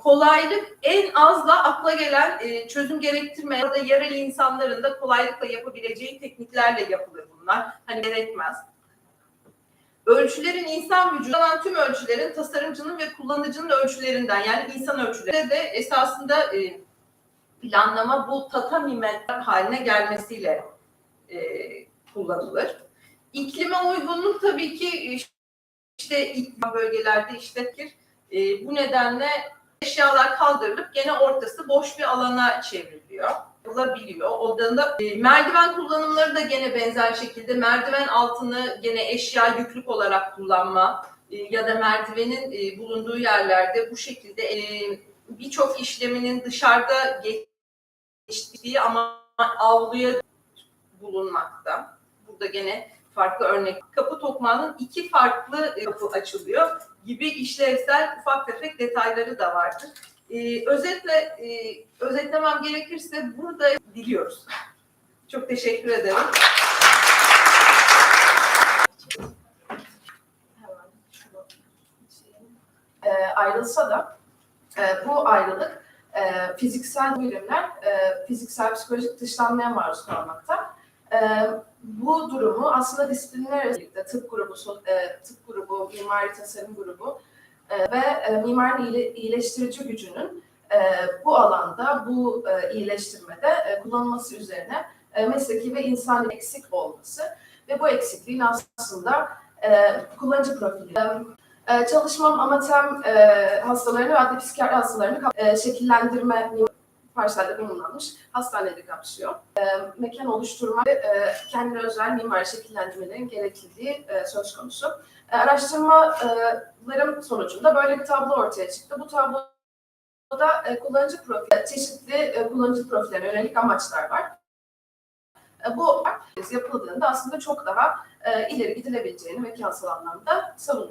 Kolaylık en az da akla gelen çözüm gerektirmeyen ya da yerel insanların da kolaylıkla yapabileceği tekniklerle yapılır bunlar. Hani gerekmez. Ölçülerin insan vücuduna olan tüm ölçülerin tasarımcının ve kullanıcının ölçülerinden, yani insan ölçüleri de esasında planlama bu tatami metreler haline gelmesiyle kullanılır. İklime uygunluk tabii ki işte iklim bölgelerde işletir. Bu nedenle eşyalar kaldırılıp gene ortası boş bir alana çevriliyor. Olabiliyor. Odanda merdiven kullanımları da gene benzer şekilde merdiven altını gene eşya yüklük olarak kullanma ya da merdivenin bulunduğu yerlerde bu şekilde birçok işleminin dışarıda geçtiği ama avluya bulunmakta. Burada gene farklı örnek. Kapı tokmağının 2 farklı kapı açılıyor gibi işlevsel ufak tefek detayları da vardır. Özetlemem gerekirse burada diliyoruz. Çok teşekkür ederim. Ayrılsa da bu ayrılık fiziksel bilimler fiziksel psikolojik dışlanmaya maruz kalmakta. Bu durumu aslında disiplinlerarası tıp grubu, mimari tasarım grubu ve mimarinin iyileştirici gücünün bu alanda, bu iyileştirmede kullanılması üzerine mesleki ve insani eksik olması ve bu eksikliğin aslında kullanıcı profili. Çalışmam amatem hastalarını ve adli psikiyatri hastalarını şekillendirme parselde bulunmamış hastanede kapsıyor. Mekan oluşturma ve kendine özel mimari şekillendirmelerin gerekliliği söz konusu. Araştırmalarım sonucunda böyle bir tablo ortaya çıktı. Bu tabloda kullanıcı profili, çeşitli kullanıcı profillerine yönelik amaçlar var. Bu yapıldığında aslında çok daha ileri gidilebileceğini mekansal anlamda savunuyor.